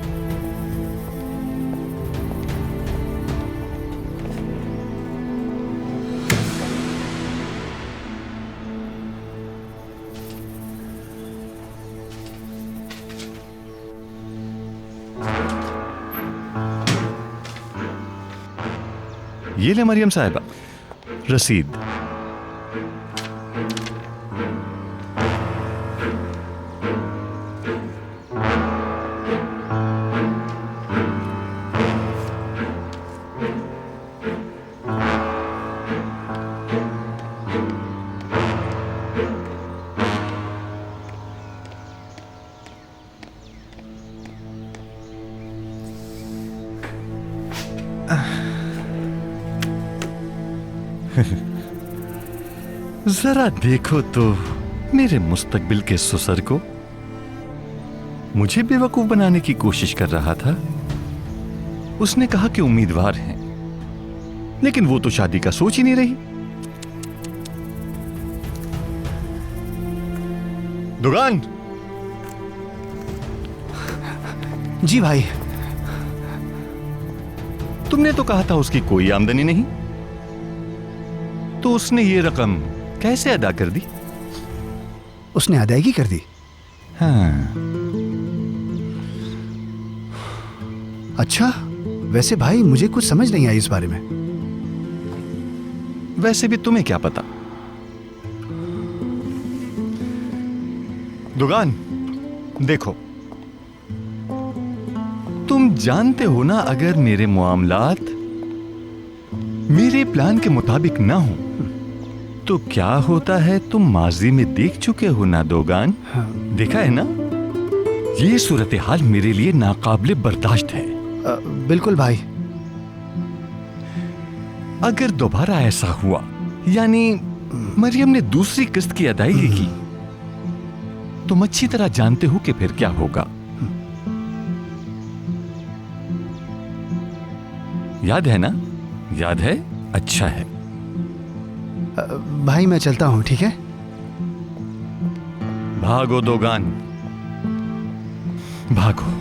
ये ले मरियम साहिबा रसीद। जरा देखो तो मेरे मुस्तकबिल के ससुर को। मुझे बेवकूफ बनाने की कोशिश कर रहा था। उसने कहा कि उम्मीदवार हैं, लेकिन वो तो शादी का सोच ही नहीं रही। दुगान। जी भाई। तुमने तो कहा था उसकी कोई आमदनी नहीं, तो उसने ये रकम कैसे अदा कर दी? उसने अदायगी कर दी। हाँ। अच्छा, वैसे भाई मुझे कुछ समझ नहीं आई इस बारे में। वैसे भी तुम्हें क्या पता? दुगान देखो, तुम जानते हो ना, अगर मेरे मामलात मेरे प्लान के मुताबिक ना हो तो क्या होता है तुम माजी में देख चुके हो ना दोगान। हाँ। देखा है ना, ये सूरत हाल मेरे लिए नाकाबिले बर्दाश्त है। बिल्कुल भाई। अगर दोबारा ऐसा हुआ, यानी मरियम ने दूसरी किस्त की अदायगी की, तुम अच्छी तरह जानते हो कि फिर क्या होगा। याद है ना? याद है? अच्छा है भाई, मैं चलता हूं, ठीक है? भागो दोगान, भागो।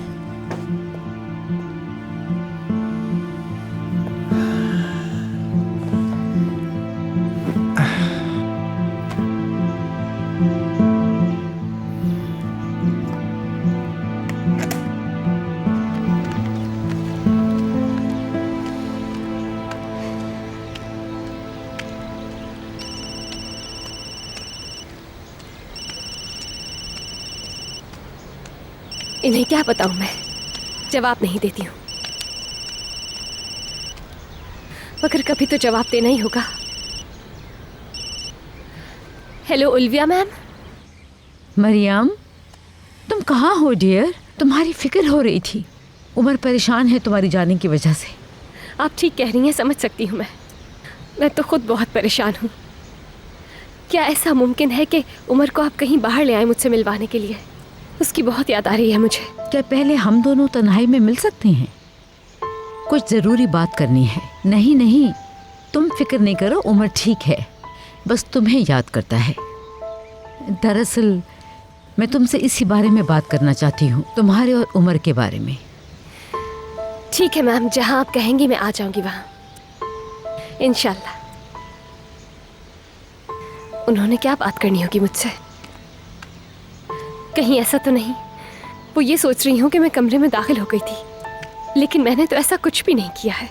इन्हें क्या बताऊं मैं, जवाब नहीं देती हूं, मगर कभी तो जवाब देना ही होगा। Hello उल्विया ma'am. मरियम, तुम कहाँ हो डियर? तुम्हारी फिक्र हो रही थी। उमर परेशान है तुम्हारी जाने की वजह से। आप ठीक कह रही हैं, समझ सकती हूँ मैं तो खुद बहुत परेशान हूँ। क्या ऐसा मुमकिन है कि उमर को आप कहीं बाहर ले आए मुझसे मिलवाने के लिए? उसकी बहुत याद आ रही है मुझे। क्या पहले हम दोनों तन्हाई में मिल सकते हैं? कुछ ज़रूरी बात करनी है। नहीं नहीं, तुम फिक्र नहीं करो, उमर ठीक है, बस तुम्हें याद करता है। दरअसल मैं तुमसे इसी बारे में बात करना चाहती हूँ, तुम्हारे और उमर के बारे में। ठीक है मैम, जहाँ आप कहेंगी मैं आ जाऊँगी वहाँ, इंशाल्लाह। उन्होंने क्या बात करनी होगी मुझसे? कहीं ऐसा तो नहीं वो ये सोच रही हूँ कि मैं कमरे में दाखिल हो गई थी, लेकिन मैंने तो ऐसा कुछ भी नहीं किया है।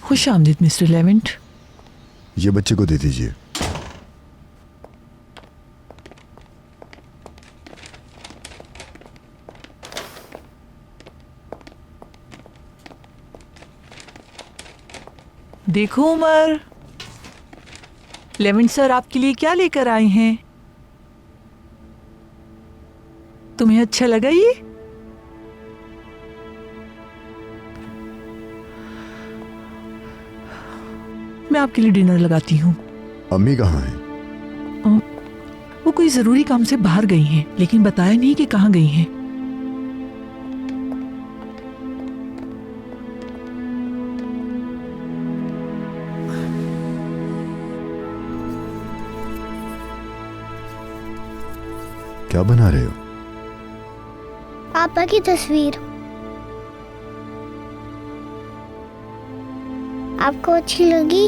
खुश आमदीद मिस्टर लेवेंट। ये बच्चे को दे दीजिए। देखो उमर, लेवेंट सर आपके लिए क्या लेकर आए हैं। तुम्हें अच्छा लगा ये? मैं आपके लिए डिनर लगाती हूँ। अम्मी कहाँ हैं? वो कोई जरूरी काम से बाहर गई हैं, लेकिन बताया नहीं कि कहाँ गई हैं। क्या बना रहे हो? पापा की तस्वीर। आपको अच्छी लगी?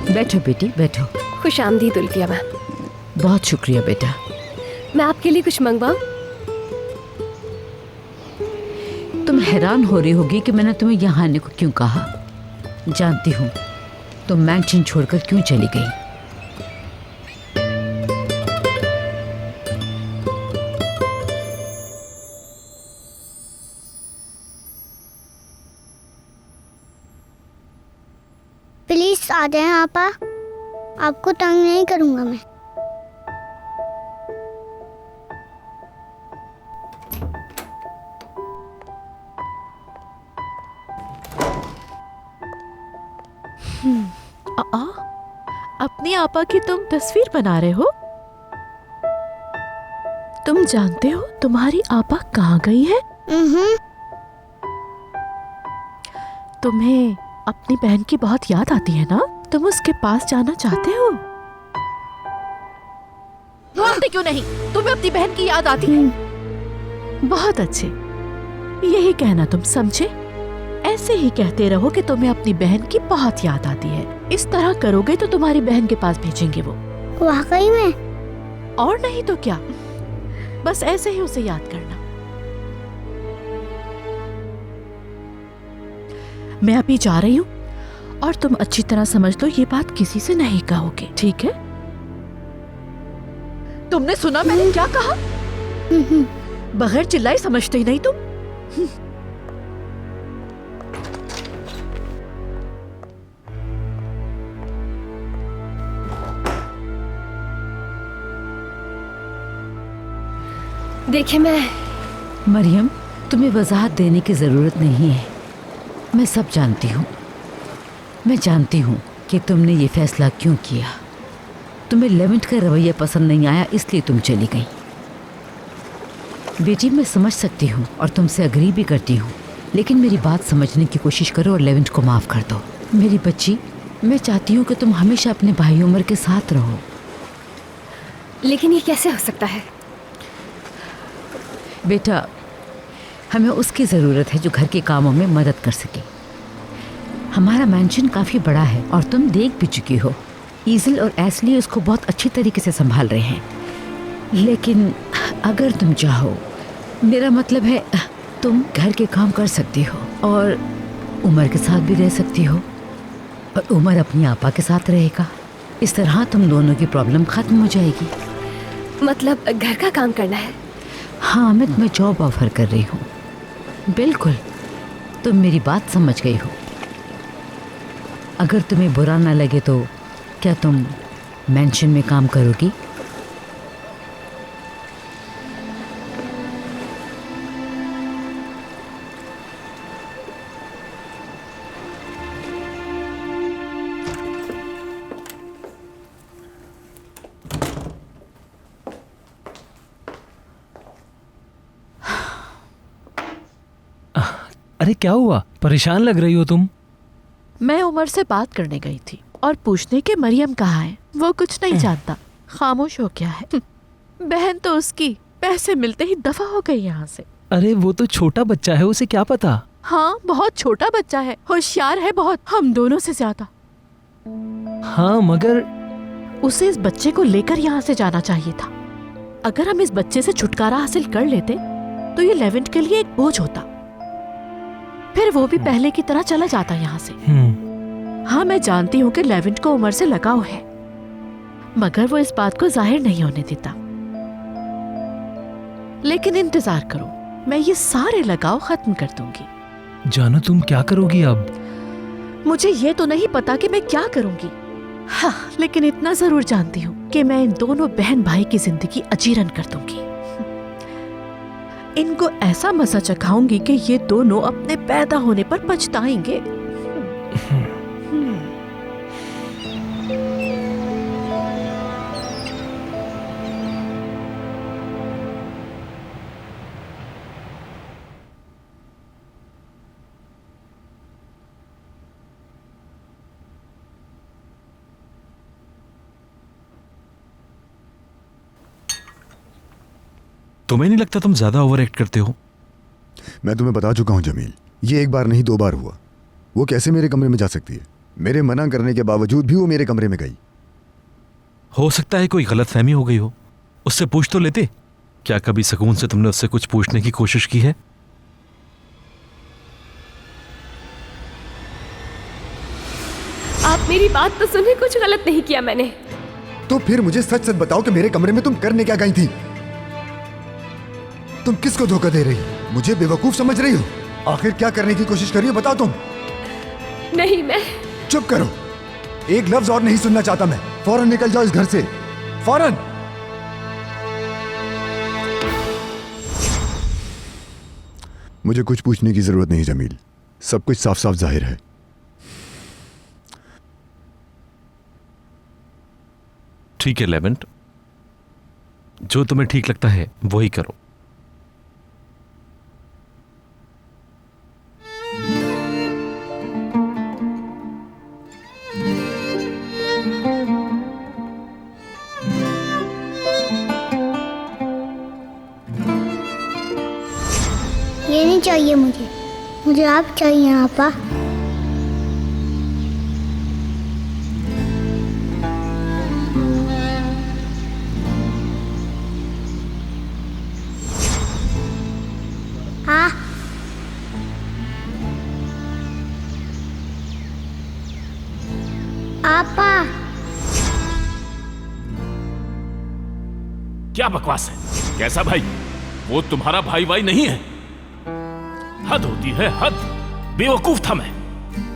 बैठो बेटी, बैठो। खुश आमदीद उल्फिया मैम। बहुत शुक्रिया बेटा। मैं आपके लिए कुछ मंगवाऊं? तुम हैरान हो रही होगी कि मैंने तुम्हें यहाँ आने को क्यों कहा। जानती हूँ तुम मैंशन छोड़कर क्यों चली गई। प्लीज आ जाएं आपा, आपको तंग नहीं करूंगा मैं। अपनी आपा की तुम तस्वीर बना रहे हो? तुम जानते हो तुम्हारी आपा कहाँ गई है? तुम्हें अपनी बहन की बहुत याद आती है ना? तुम उसके पास जाना चाहते हो? आते क्यों नहीं? तुम्हें अपनी बहन की याद आती है? बहुत अच्छे, यही कहना तुम समझे। ऐसे ही कहते रहो कि तुम्हें अपनी बहन की बहुत याद आती है। इस तरह करोगे तो तुम्हारी बहन के पास भेजेंगे वो। वाकई में? और नहीं तो क्या, बस ऐसे ही उसे याद करना। मैं अभी जा रही हूँ और तुम अच्छी तरह समझ लो ये बात किसी से नहीं कहोगे, ठीक है? तुमने सुना मैंने क्या कहा? बगैर चिल्लाए समझते ही नहीं तुम। देखिए मरियम, तुम्हें वजाहत देने की जरूरत नहीं है। मैं सब जानती हूँ। मैं जानती हूँ कि तुमने ये फैसला क्यों किया। तुम्हें लेवेंट का रवैया पसंद नहीं आया, इसलिए तुम चली गई। बेटी, मैं समझ सकती हूँ और तुमसे अग्री भी करती हूँ, लेकिन मेरी बात समझने की कोशिश करो और लेवेंट को माफ़ कर दो। मेरी बच्ची, मैं चाहती हूँ कि तुम हमेशा अपने भाई उमर के साथ रहो। लेकिन ये कैसे हो सकता है? बेटा, हमें उसकी ज़रूरत है जो घर के कामों में मदद कर सके। हमारा मैंशन काफ़ी बड़ा है और तुम देख भी चुकी हो। ईज़ल और एस्ली उसको बहुत अच्छी तरीके से संभाल रहे हैं। लेकिन अगर तुम चाहो, मेरा मतलब है तुम घर के काम कर सकती हो और उमर के साथ भी रह सकती हो और उमर अपनी आपा के साथ रहेगा। इस तरह तुम दोनों की प्रॉब्लम ख़त्म हो जाएगी। मतलब घर का काम करना है? हाँ, मैं तुम्हें जॉब ऑफर कर रही हूँ। बिल्कुल, तुम मेरी बात समझ गई हो। अगर तुम्हें बुरा ना लगे तो क्या तुम मैंशन में काम करोगी? अरे क्या हुआ? परेशान लग रही हो तुम। मैं उमर से बात करने गई थी और पूछने के मरियम कहाँ है। वो कुछ नहीं जानता, खामोश हो गया है। बहन तो उसकी पैसे मिलते ही दफा हो गई यहाँ से। अरे वो तो छोटा बच्चा है, उसे क्या पता। हाँ, बहुत छोटा बच्चा है, होशियार है बहुत, हम दोनों से ज्यादा। हाँ मगर उसे इस बच्चे को लेकर यहाँ से जाना चाहिए था। अगर हम इस बच्चे से छुटकारा हासिल कर लेते तो ये लेवेंट के लिए एक बोझ होता, फिर वो भी पहले की तरह चला जाता यहाँ से। हाँ, मैं जानती हूँ कि लेवेंट को उमर से लगाव है, मगर वो इस बात को जाहिर नहीं होने देता। लेकिन इंतजार करो, मैं ये सारे लगाव खत्म कर दूंगी। जानो तुम क्या करोगी अब? मुझे ये तो नहीं पता कि मैं क्या करूंगी, हाँ, लेकिन इतना जरूर जानती हूँ कि मैं इन दोनों बहन भाई की जिंदगी अजीरन कर दूंगी। इनको ऐसा मजा चखाऊंगी कि ये दोनों अपने पैदा होने पर पछताएंगे। तुम्हें नहीं लगता तुम ज्यादा ओवर एक्ट करते हो? मैं तुम्हें बता चुका हूं जमील, ये एक बार नहीं 2 बार हुआ। वो कैसे मेरे कमरे में जा सकती है? मेरे मना करने के बावजूद भी वो मेरे कमरे में गई। हो सकता है कोई गलतफहमी हो गई हो, उससे पूछ तो लेते। क्या कभी सुकून से तुमने उससे कुछ पूछने की कोशिश की है? आप मेरी बात तो सुने, कुछ गलत नहीं किया मैंने। तो फिर मुझे सच सच बताओ कि मेरे कमरे में तुम करने क्या गई थी? तुम किसको धोखा दे रही हो? मुझे बेवकूफ समझ रही हो? आखिर क्या करने की कोशिश कर रही हो, बताओ तुम। नहीं, मैं। चुप करो, एक लफ्ज और नहीं सुनना चाहता मैं। फौरन निकल जाओ इस घर से, फौरन। मुझे कुछ पूछने की जरूरत नहीं जमील, सब कुछ साफ साफ जाहिर है। ठीक है लेवेंट, जो तुम्हें ठीक लगता है वही करो। ये नहीं चाहिए मुझे आप चाहिए आपा। हाँ, आपा। क्या बकवास है? कैसा भाई? वो तुम्हारा भाई भाई नहीं है। हद होती है, हद। बेवकूफ था मैं।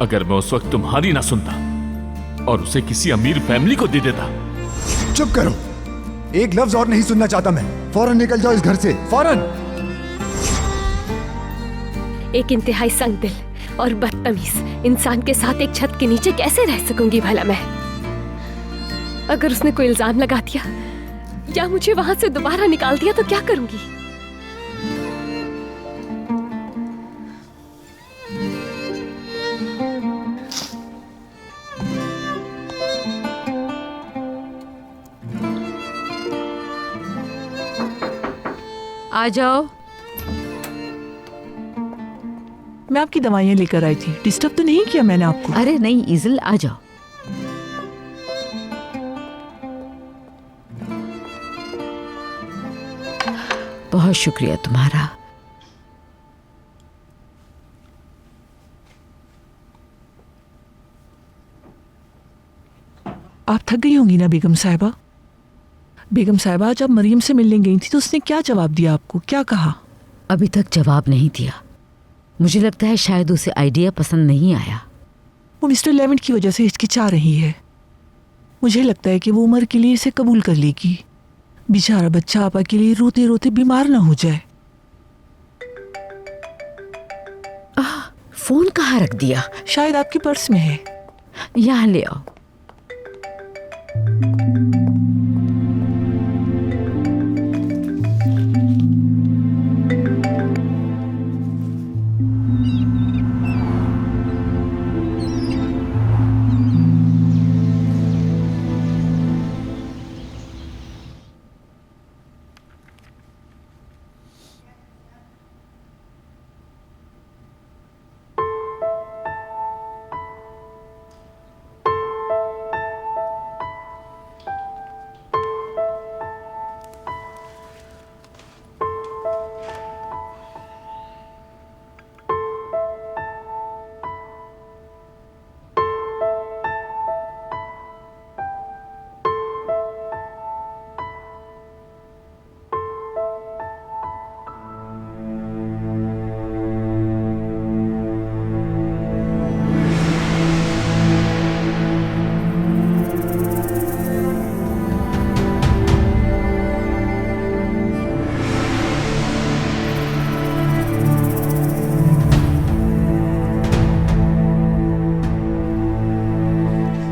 अगर मैं उस वक्त तुम्हारी ना सुनता और उसे किसी अमीर फैमिली को दे देता। चुप करो, एक लफ्ज और नहीं सुनना चाहता मैं। फौरन निकल जाओ इस घर से, फौरन। एक इंतहाई संगदिल और बदतमीज इंसान के साथ एक छत के नीचे कैसे रह सकूंगी भला मैं? अगर उसने कोई इल्जाम लगा दिया या मुझे वहां से दोबारा निकाल दिया तो क्या करूंगी? आ जाओ। मैं आपकी दवाइयाँ लेकर आई थी, डिस्टर्ब तो नहीं किया मैंने आपको? अरे नहीं इज़िल, आ जाओ। बहुत शुक्रिया तुम्हारा। आप थक गई होंगी ना बेगम साहिबा? बेगम साहिबा, जब मरियम से मिलने गई थी तो उसने क्या जवाब दिया आपको? क्या कहा? अभी तक जवाब नहीं दिया। मुझे लगता है शायद उसे आइडिया पसंद नहीं आया। वो मिस्टर लेवेंट की वजह से हिचकिचा रही है। मुझे लगता है कि वो उमर के लिए इसे कबूल कर लेगी। बेचारा बच्चा आपा के लिए रोते रोते बीमार ना हो जाए। फोन कहाँ रख दिया? शायद आपके पर्स में है। यहाँ ले आओ।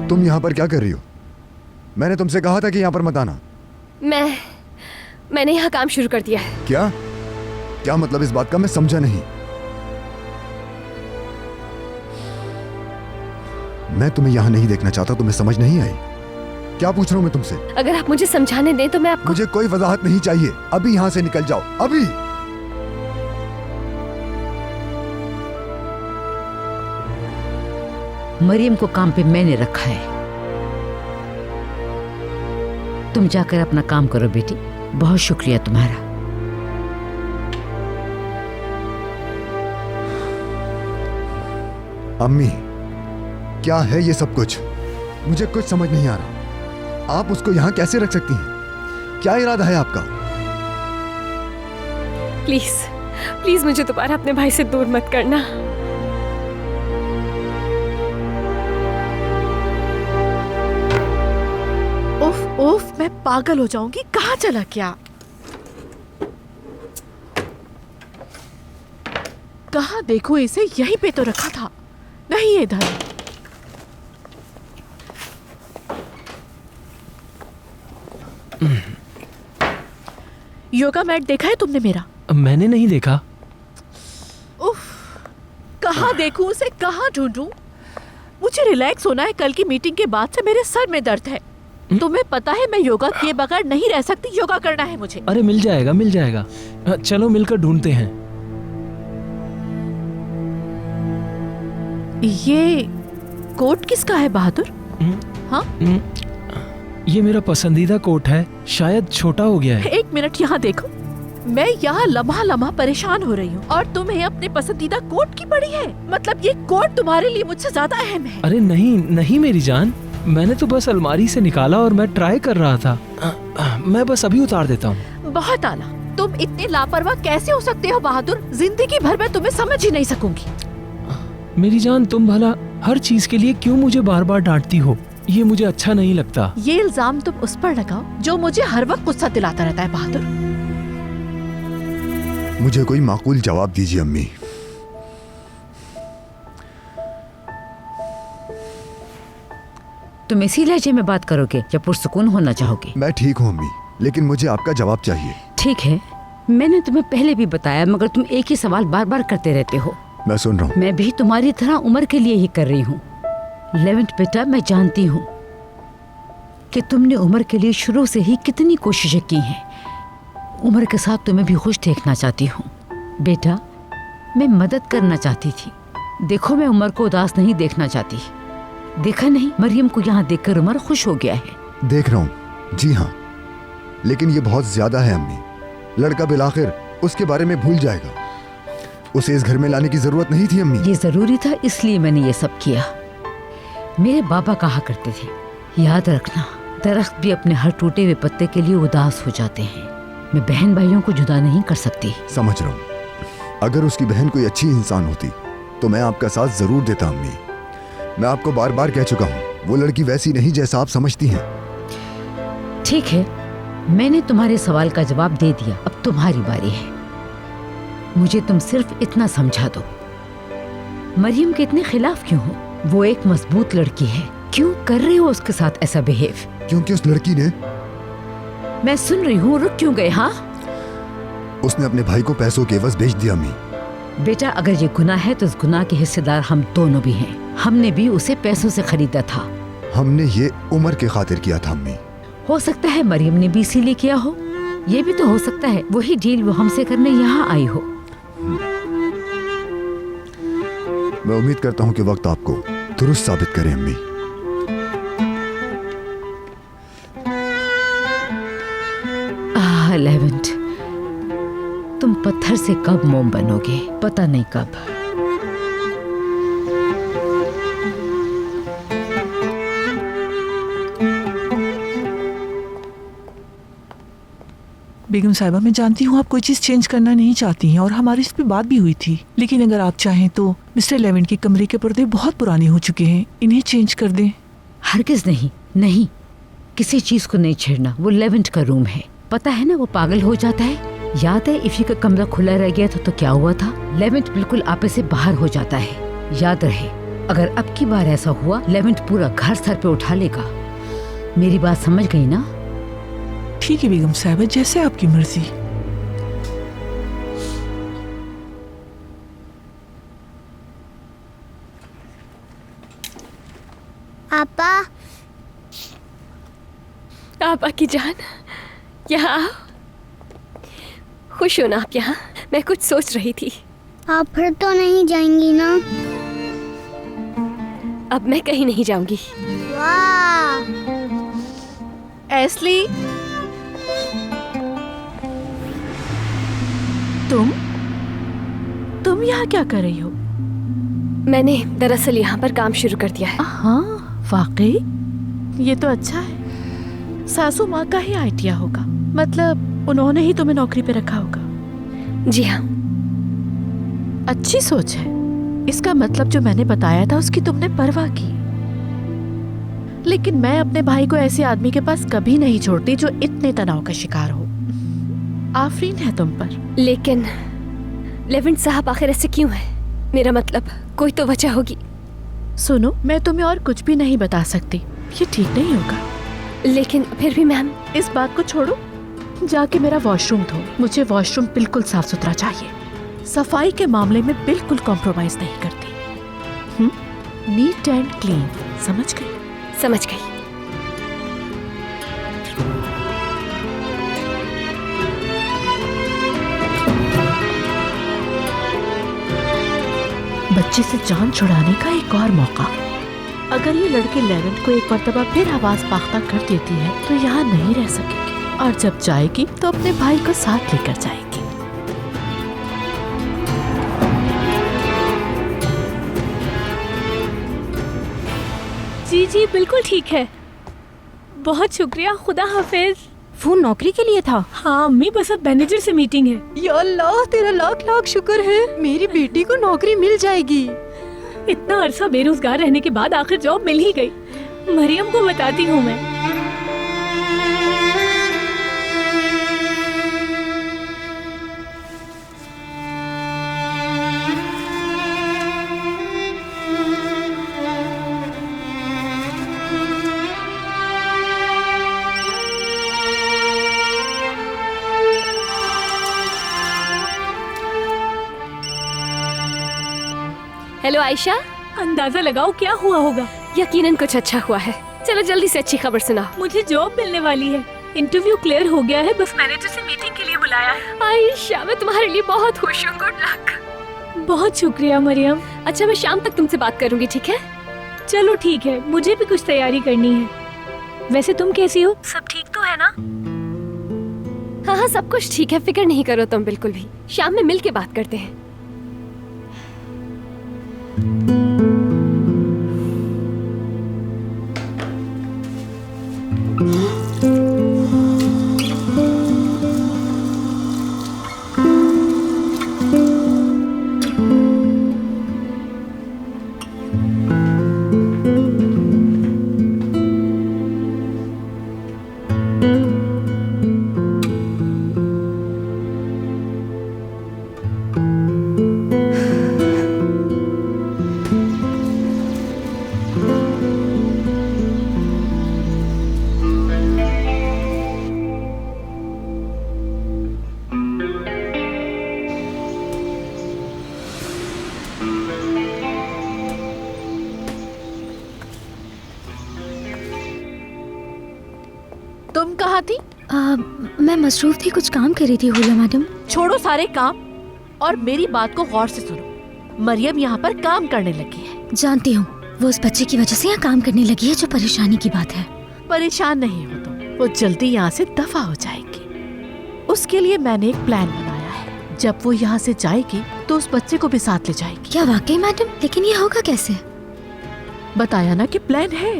तुम यहाँ पर क्या कर रही हो? मैंने तुमसे कहा था कि यहाँ पर मत आना। मैंने यहाँ काम शुरू कर दिया है। क्या क्या मतलब इस बात का? मैं समझा नहीं। मैं तुम्हें यहाँ नहीं देखना चाहता, तुम्हें समझ नहीं आई? क्या पूछ रहा हूँ मैं तुमसे? अगर आप मुझे समझाने दें तो मैं आपको। मुझे कोई वजाहत नहीं चाहिए, अभी यहाँ से निकल जाओ, अभी। मरियम को काम पे मैंने रखा है। तुम जाकर अपना काम करो बेटी। बहुत शुक्रिया तुम्हारा। अम्मी, क्या है ये सब कुछ? मुझे कुछ समझ नहीं आ रहा। आप उसको यहाँ कैसे रख सकती हैं? क्या इरादा है आपका? प्लीज प्लीज मुझे दोबारा अपने भाई से दूर मत करना। उफ उफ, मैं पागल हो जाऊंगी। कहाँ चला क्या? कहाँ देखो इसे, यहीं पे तो रखा था। नहीं इधर। योगा मैट देखा है तुमने मेरा? मैंने नहीं देखा। उफ, कहाँ देखूं उसे, कहाँ ढूंढूं? मुझे रिलैक्स होना है। कल की मीटिंग के बाद से मेरे सर में दर्द है। तुम्हें पता है मैं योगा किए बगैर नहीं रह सकती। योगा करना है मुझे। अरे मिल जाएगा मिल जाएगा। चलो मिलकर ढूंढते हैं। ये कोट किसका है बहादुर? हाँ, ये मेरा पसंदीदा कोट है। शायद छोटा हो गया है। एक मिनट यहाँ देखो। मैं यहाँ लम्हा लम्हा परेशान हो रही हूँ और तुम्हें अपने पसंदीदा कोट की पड़ी है। मतलब ये कोट तुम्हारे लिए मुझसे ज्यादा अहम है। अरे नहीं नहीं मेरी जान, मैंने तो बस अलमारी से निकाला और मैं ट्राई कर रहा था। मैं बस अभी उतार देता हूँ। बहुत आला। तुम इतने लापरवाह कैसे हो सकते हो बहादुर? जिंदगी भर मैं तुम्हें समझ ही नहीं सकूंगी। मेरी जान, तुम भला हर चीज के लिए क्यों मुझे बार बार डांटती हो? ये मुझे अच्छा नहीं लगता। ये इल्जाम तुम उस पर लगाओ जो मुझे हर वक्त गुस्सा दिलाता रहता है बहादुर। मुझे कोई माकूल जवाब दीजिए अम्मी। तुम इसी लहजे में बात करोगे जब पुरसुकून होना चाहोगे? मैं ठीक हूँ अम्मी, लेकिन मुझे आपका जवाब चाहिए। ठीक है, मैंने तुम्हें पहले भी बताया, मगर तुम एक ही सवाल बार बार करते रहते हो। मैं सुन रहा हूँ। मैं भी तुम्हारी तरह उम्र के लिए ही कर रही हूँ। लेवेंट बेटा, मैं जानती हूँ कि तुमने उम्र के लिए शुरू से ही कितनी कोशिशें की हैं। उम्र के साथ तुम्हें भी खुश देखना चाहती हूँ। बेटा, मैं मदद करना चाहती थी। देखो, मैं उम्र को उदास नहीं देखना चाहती। देखा नहीं, मरियम को यहाँ देखकर उमर खुश हो गया है। देख रहा हूँ, जी हाँ, लेकिन ये बहुत ज्यादा है अम्मी। लड़का बिलाखिर उसके बारे में भूल जाएगा। उसे इस घर में लाने की जरूरत नहीं थी अम्मी। ये जरूरी था, इसलिए मैंने ये सब किया। मेरे बाबा कहा करते थे, याद रखना, दरख्त भी अपने हर टूटे हुए पत्ते के लिए उदास हो जाते हैं। मैं बहन भाइयों को जुदा नहीं कर सकती। समझ रहा हूँ। अगर उसकी बहन कोई अच्छी इंसान होती तो मैं आपका साथ जरूर देता अम्मी। मैं आपको बार बार कह चुका हूँ, वो लड़की वैसी नहीं जैसा आप समझती हैं। ठीक है, मैंने तुम्हारे सवाल का जवाब दे दिया। अब तुम्हारी बारी है। मुझे तुम सिर्फ इतना समझा दो, मरियम के इतने खिलाफ क्यों हो? वो एक मजबूत लड़की है, क्यों कर रहे हो उसके साथ ऐसा बिहेव? क्योंकि उस लड़की ने, मैं सुन रही हूँ, रुक क्यों गए? हाँ, उसने अपने भाई को पैसों के एवज बेच दिया अम्मी। बेटा, अगर ये गुनाह है तो इस गुनाह के हिस्सेदार हम दोनों भी हैं। हमने भी उसे पैसों से खरीदा था। हमने ये उम्र के खातिर किया था अम्मी। हो सकता है मरियम ने भी इसीलिए किया हो। ये भी तो हो सकता है वही डील वो हमसे करने यहाँ आई हो। मैं उम्मीद करता हूँ कि वक्त आपको दुरुस्त साबित करे अम्मी। लेवेंट, तुम पत्थर से कब मोम बनोगे, पता नहीं कब। बेगम साहिबा, मैं जानती हूँ आप कोई चीज़ चेंज करना नहीं चाहती हैं और हमारी इस पे बात भी हुई थी, लेकिन अगर आप चाहें तो मिस्टर लेवेंट के कमरे के पर्दे बहुत पुराने हो चुके हैं, इन्हें चेंज कर दें। हरगिज़ नहीं, नहीं, किसी चीज़ को नहीं छेड़ना। वो लेवेंट का रूम है, पता है ना, वो पागल हो जाता है। याद है इफ़ी का कमरा खुला रह गया था तो क्या हुआ था? लेवेंट बिल्कुल आपे से बाहर हो जाता है। याद रहे, अगर अब की बार ऐसा हुआ, लेवेंट पूरा घर सर पे उठा लेगा। मेरी बात समझ गई ना? ठीक है बेगम साहब, जैसे आपकी मर्जी। आपा, आपा की जान, यहाँ आओ। खुश हो ना आप यहाँ? मैं कुछ सोच रही थी। आप फिर तो नहीं जाएंगी ना? अब मैं कहीं नहीं जाऊंगी। वाह! एस्ली, तुम यहाँ क्या कर रही हो? मैंने दरअसल यहाँ पर काम शुरू कर दिया है। हाँ, वाकई ये तो अच्छा है। सासू माँ का ही आइडिया होगा, मतलब उन्होंने ही तुम्हें नौकरी पे रखा होगा। जी हाँ। अच्छी सोच है। इसका मतलब जो मैंने बताया था उसकी तुमने परवाह की। लेकिन मैं अपने भाई को ऐसे आदमी के पास कभी नहीं छोड़ती जो इतने तनाव का शिकार हो। आफरीन है तुम पर। लेकिन लेवेंट साहब आखिर ऐसे क्यों है? मेरा मतलब कोई तो वजह होगी। सुनो, मैं तुम्हें और कुछ भी नहीं बता सकती, ये ठीक नहीं होगा। लेकिन फिर भी मैम। इस बात को छोड़ो, जाके मेरा वॉशरूम धो। मुझे वॉशरूम बिल्कुल साफ सुथरा चाहिए। सफाई के मामले में बिल्कुल कॉम्प्रोमाइज नहीं करती। नीट एंड क्लीन, समझ गई? समझ गई। बच्चे से जान छुड़ाने का एक और मौका। अगर ये लड़की लेवेंट को एक मर्तबा फिर आवाज पाख्ता कर देती है तो यहाँ नहीं रह सकेगी, और जब जाएगी तो अपने भाई को साथ लेकर जाएगी। जी जी बिल्कुल ठीक है। बहुत शुक्रिया, खुदा हाफिज। फोन नौकरी के लिए था? हाँ अम्मी, बस अब मैनेजर से मीटिंग है। या अल्लाह, तेरा लाख लाख शुक्र है, मेरी बेटी को नौकरी मिल जाएगी। इतना अरसा बेरोजगार रहने के बाद आखिर जॉब मिल ही गई। मरियम को बताती हूँ मैं। हेलो आयशा। अंदाजा लगाओ क्या हुआ होगा। यकीनन कुछ अच्छा हुआ है। चलो जल्दी से अच्छी खबर सुनाओ। मुझे जॉब मिलने वाली है। इंटरव्यू क्लियर हो गया है, बस मैनेजर से मीटिंग के लिए बुलाया है। आयशा, मैं तुम्हारे लिए बहुत खुश हूँ। Good luck. बहुत शुक्रिया मरियम। अच्छा, मैं शाम तक तुमसे बात करूंगी, ठीक है? चलो ठीक है, मुझे भी कुछ तैयारी करनी है। वैसे तुम कैसी हो? सब ठीक तो है ना? हाँ हाँ, सब कुछ ठीक है, फिक्र नहीं करो तुम बिल्कुल भी। शाम में मिल के बात करते हैं। तुम कहाँ थी? मैं मसरूफ थी, कुछ काम कर रही थी हुलिया मैडम। छोड़ो सारे काम और मेरी बात को गौर से सुनो। मरियम यहाँ पर काम करने लगी है। जानती हूँ, वो उस बच्चे की वजह से यहाँ काम करने लगी है, जो परेशानी की बात है। परेशान नहीं हो तुम, वो जल्दी यहाँ से दफा हो जाएगी। उसके लिए मैंने एक प्लान बनाया है। जब वो यहाँ से जाएगी तो उस बच्चे को भी साथ ले जाएगी। क्या वाकई मैडम? लेकिन ये होगा कैसे? बताया ना कि प्लान है,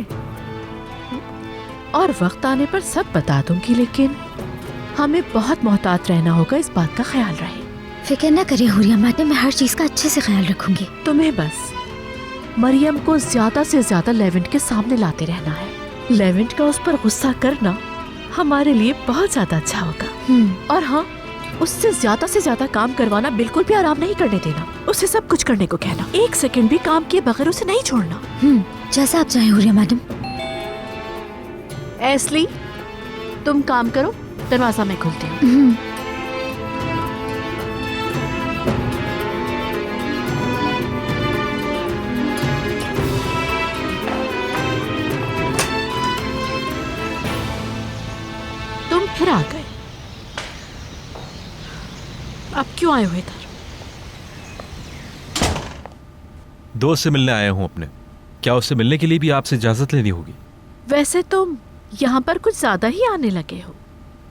और वक्त आने पर सब बता दूंगी, लेकिन हमें बहुत मोहतात रहना होगा, इस बात का ख्याल रहे। फिक्र न करिए हुलिया मैडम, मैं हर चीज का अच्छे से ख्याल रखूंगी। तुम्हें बस मरियम को ज्यादा से ज्यादा लेवेंट के सामने लाते रहना है। लेवेंट का उस पर गुस्सा करना हमारे लिए बहुत ज्यादा अच्छा होगा। और हाँ, उससे ज्यादा काम करवाना, बिल्कुल भी आराम नहीं करने देना। उसे सब कुछ करने को कहना, 1 सेकंड भी काम किए बगैर उसे नहीं छोड़ना। जैसा आप चाहें हुरिया मैडम। एस्ली, तुम काम करो, दरवाजा मैं खोलती हूँ। तुम फिर आ गए। अब क्यों आए हो इधर? दोस्त से मिलने आया हूं अपने। क्या उससे मिलने के लिए भी आपसे इजाजत लेनी होगी? वैसे तुम यहाँ पर कुछ ज्यादा ही आने लगे हो।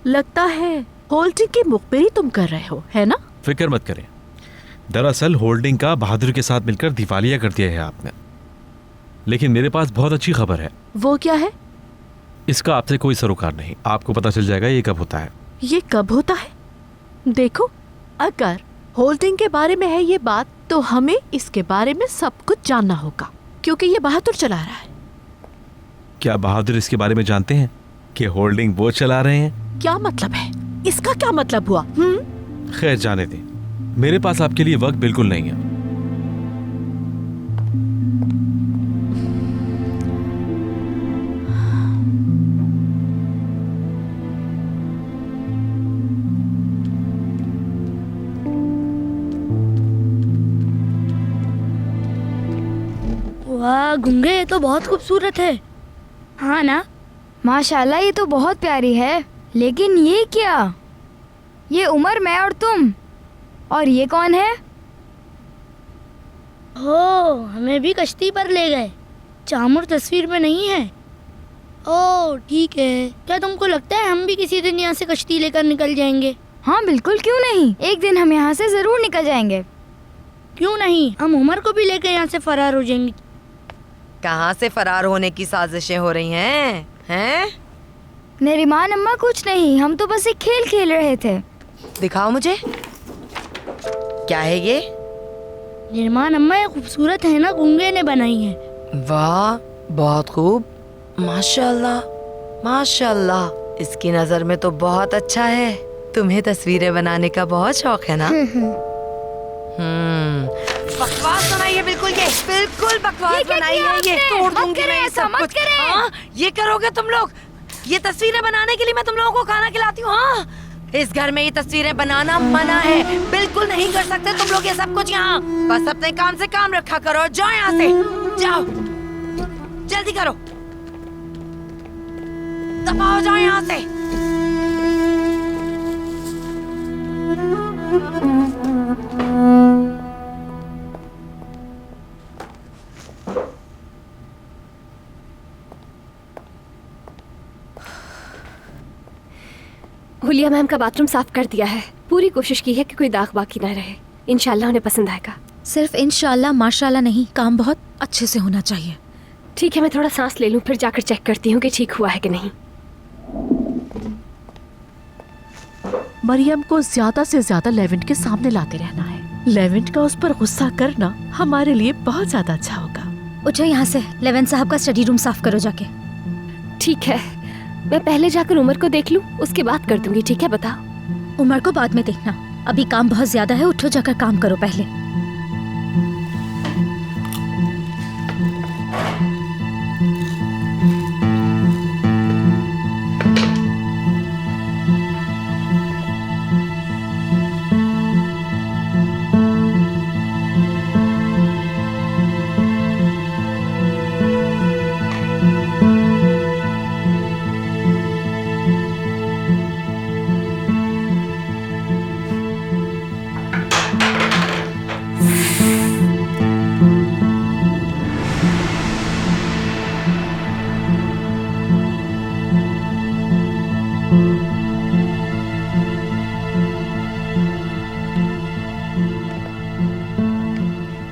लगता है होल्डिंग की मुखबिरी तुम कर रहे हो, है ना? फिक्र मत करें, दरअसल होल्डिंग का बहादुर के साथ मिलकर दिवालिया कर दिया है आपने। लेकिन मेरे पास बहुत अच्छी खबर है। वो क्या है? इसका आपसे कोई सरोकार नहीं, आपको पता चल जाएगा ये कब होता है। ये कब होता है? देखो, अगर होल्डिंग के बारे में है ये बात, तो हमें इसके बारे में सब कुछ जानना होगा, क्योंकि ये बहादुर चला रहा है। क्या बहादुर इसके बारे में जानते हैं कि होल्डिंग वो चला रहे हैं? क्या मतलब है इसका? क्या मतलब हुआ? खैर जाने दें, मेरे पास आपके लिए वक्त बिल्कुल नहीं है। वाह गुंगे, ये तो बहुत खूबसूरत है। हाँ ना, माशाल्लाह, ये तो बहुत प्यारी है। लेकिन ये क्या? ये उमर, मैं और तुम, और ये कौन है? हो, हमें भी कश्ती पर ले गए। चामुर तस्वीर में नहीं है। ओह ठीक है, क्या तुमको लगता है हम भी किसी दिन यहाँ से कश्ती लेकर निकल जाएंगे? हाँ बिल्कुल, क्यों नहीं। एक दिन हम यहाँ से जरूर निकल जाएंगे। क्यों नहीं, हम उमर को भी लेकर यहाँ से फरार हो जाएंगे। कहाँ से फरार होने की साजिशें हो रही हैं? हैं? नरीमान अम्मा, कुछ नहीं, हम तो बस एक खेल खेल रहे थे। दिखाओ मुझे, क्या है ये? नरीमान अम्मा, ये खूबसूरत है ना, गुंगे ने बनाई है। वाह, बहुत खूब, माशाल्लाह माशाल्लाह। इसकी नजर में तो बहुत अच्छा है। तुम्हें तस्वीरें बनाने का बहुत शौक है ना? बकवास बनाई है, बिल्कुल ये बिल्कुल बकवास बनाई है। ये तोड़ दूंगी मैं ये सब कुछ। हाँ, ये करोगे तुम लोग? ये तस्वीरें बनाने के लिए मैं तुम लोगों को खाना खिलाती हूँ? हाँ, इस घर में ये तस्वीरें बनाना मना है, बिल्कुल नहीं कर सकते तुम लोग ये सब कुछ यहाँ। बस अपने काम से काम रखा करो। जाओ यहाँ से, जाओ, जल्दी करो, दबाओ, जाओ यहाँ से। हुलिया मैम का बाथरूम साफ कर दिया है। पूरी कोशिश की है कि कोई दाग बाकी ना रहे। इंशाल्लाह उन्हें पसंद आएगा। सिर्फ इंशाल्लाह माशाल्लाह नहीं, काम बहुत अच्छे से होना चाहिए। ठीक है, मैं थोड़ा सांस ले लूं, फिर जाकर चेक करती हूँ कि ठीक हुआ है कि नहीं। मरियम को ज्यादा से ज्यादा लेवेंट के सामने लाते रहना है। लेवेंट का उस पर गुस्सा करना हमारे लिए बहुत ज्यादा अच्छा होगा। उठो यहाँ से, लेवेंट साहब का स्टडी रूम साफ करो जाके। ठीक है, मैं पहले जाकर उमर को देख लूं, उसके बाद कर दूंगी। ठीक है, बताओ। उमर को बाद में देखना, अभी काम बहुत ज्यादा है। उठो, जाकर काम करो पहले।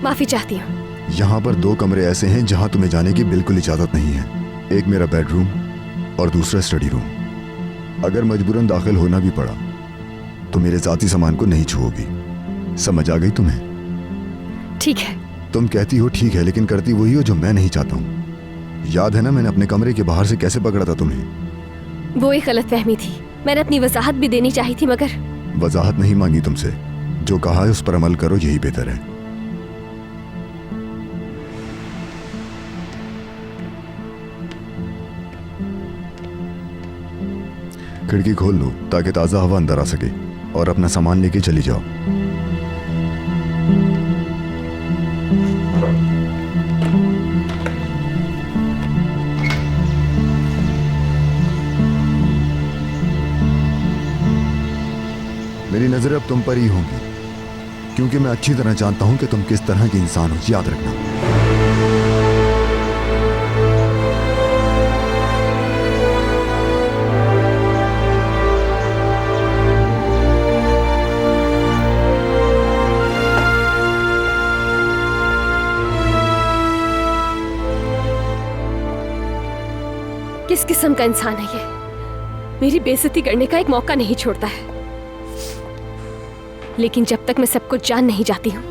माफी चाहती हूँ। यहाँ पर 2 कमरे ऐसे हैं जहाँ तुम्हें जाने की बिल्कुल इजाजत नहीं है। एक मेरा बेडरूम और दूसरा स्टडी रूम। अगर मजबूरन दाखिल होना भी पड़ा तो मेरे जाती सामान को नहीं छुओगी। समझ आ गई तुम्हें? ठीक है। तुम कहती हो ठीक है, लेकिन करती वही हो जो मैं नहीं चाहता हूँ। याद है ना मैंने अपने कमरे के बाहर से कैसे पकड़ा था तुम्हें? वो एक गलतफहमी थी। मैंने अपनी वजाहत भी देनी चाहिए थी, मगर वजाहत नहीं मांगी तुमसे। जो कहा है उस पर अमल करो, यही बेहतर है। खिड़की खोल लो ताकि ताजा हवा अंदर आ सके और अपना सामान लेके चली जाओ। मेरी नजरें अब तुम पर ही होंगी, क्योंकि मैं अच्छी तरह जानता हूं कि तुम किस तरह की इंसान हो। याद रखना। किस किस्म का इंसान है ये? मेरी बेइज्जती करने का एक मौका नहीं छोड़ता है। लेकिन जब तक मैं सब कुछ जान नहीं जाती हूँ,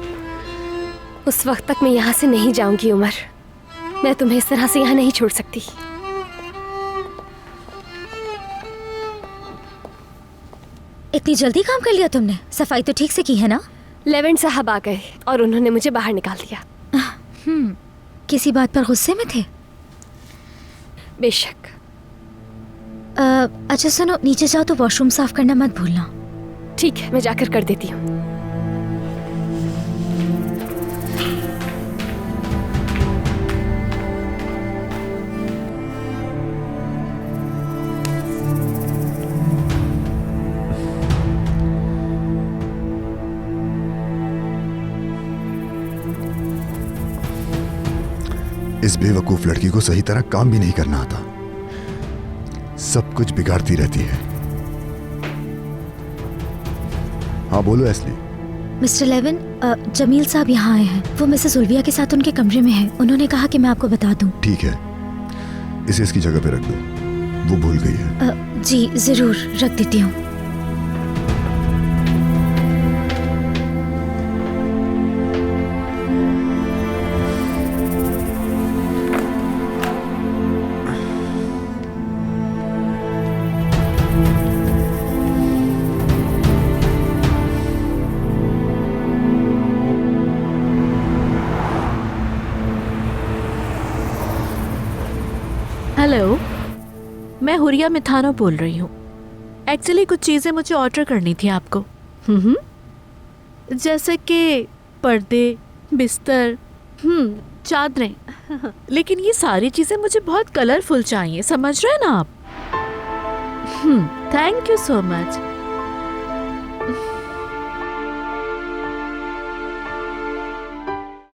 उस वक्त तक मैं यहाँ से नहीं जाऊंगी। उमर, मैं तुम्हें इस तरह से यहाँ नहीं छोड़ सकती। इतनी जल्दी काम कर लिया तुमने? सफाई तो ठीक से की है ना? लेवेंट साहब आ गए और उन्होंने मुझे बाहर निकाल दिया। किसी बात पर गुस्से में थे? बेशक। अच्छा सुनो, नीचे जाओ तो वॉशरूम साफ करना मत भूलना। ठीक है, मैं जाकर कर देती हूँ। इस बेवकूफ लड़की को सही तरह काम भी नहीं करना आता, सब कुछ बिगाड़ती रहती है। हाँ बोलो एस्ली। मिस्टर लेविन, जमील साहब यहाँ आए हैं। वो मिसेस उल्विया के साथ उनके कमरे में हैं। उन्होंने कहा कि मैं आपको बता दूं। ठीक है, इसे इसकी जगह पे रख दो, वो भूल गई है। जी जरूर, रख देती हूँ। हेलो, मैं हुरिया मिथानो बोल रही हूँ। एक्चुअली कुछ चीज़ें मुझे ऑर्डर करनी थी आपको। जैसे कि पर्दे, बिस्तर, चादरें। लेकिन ये सारी चीज़ें मुझे बहुत कलरफुल चाहिए, समझ रहे हैं ना आप? Thank you so much.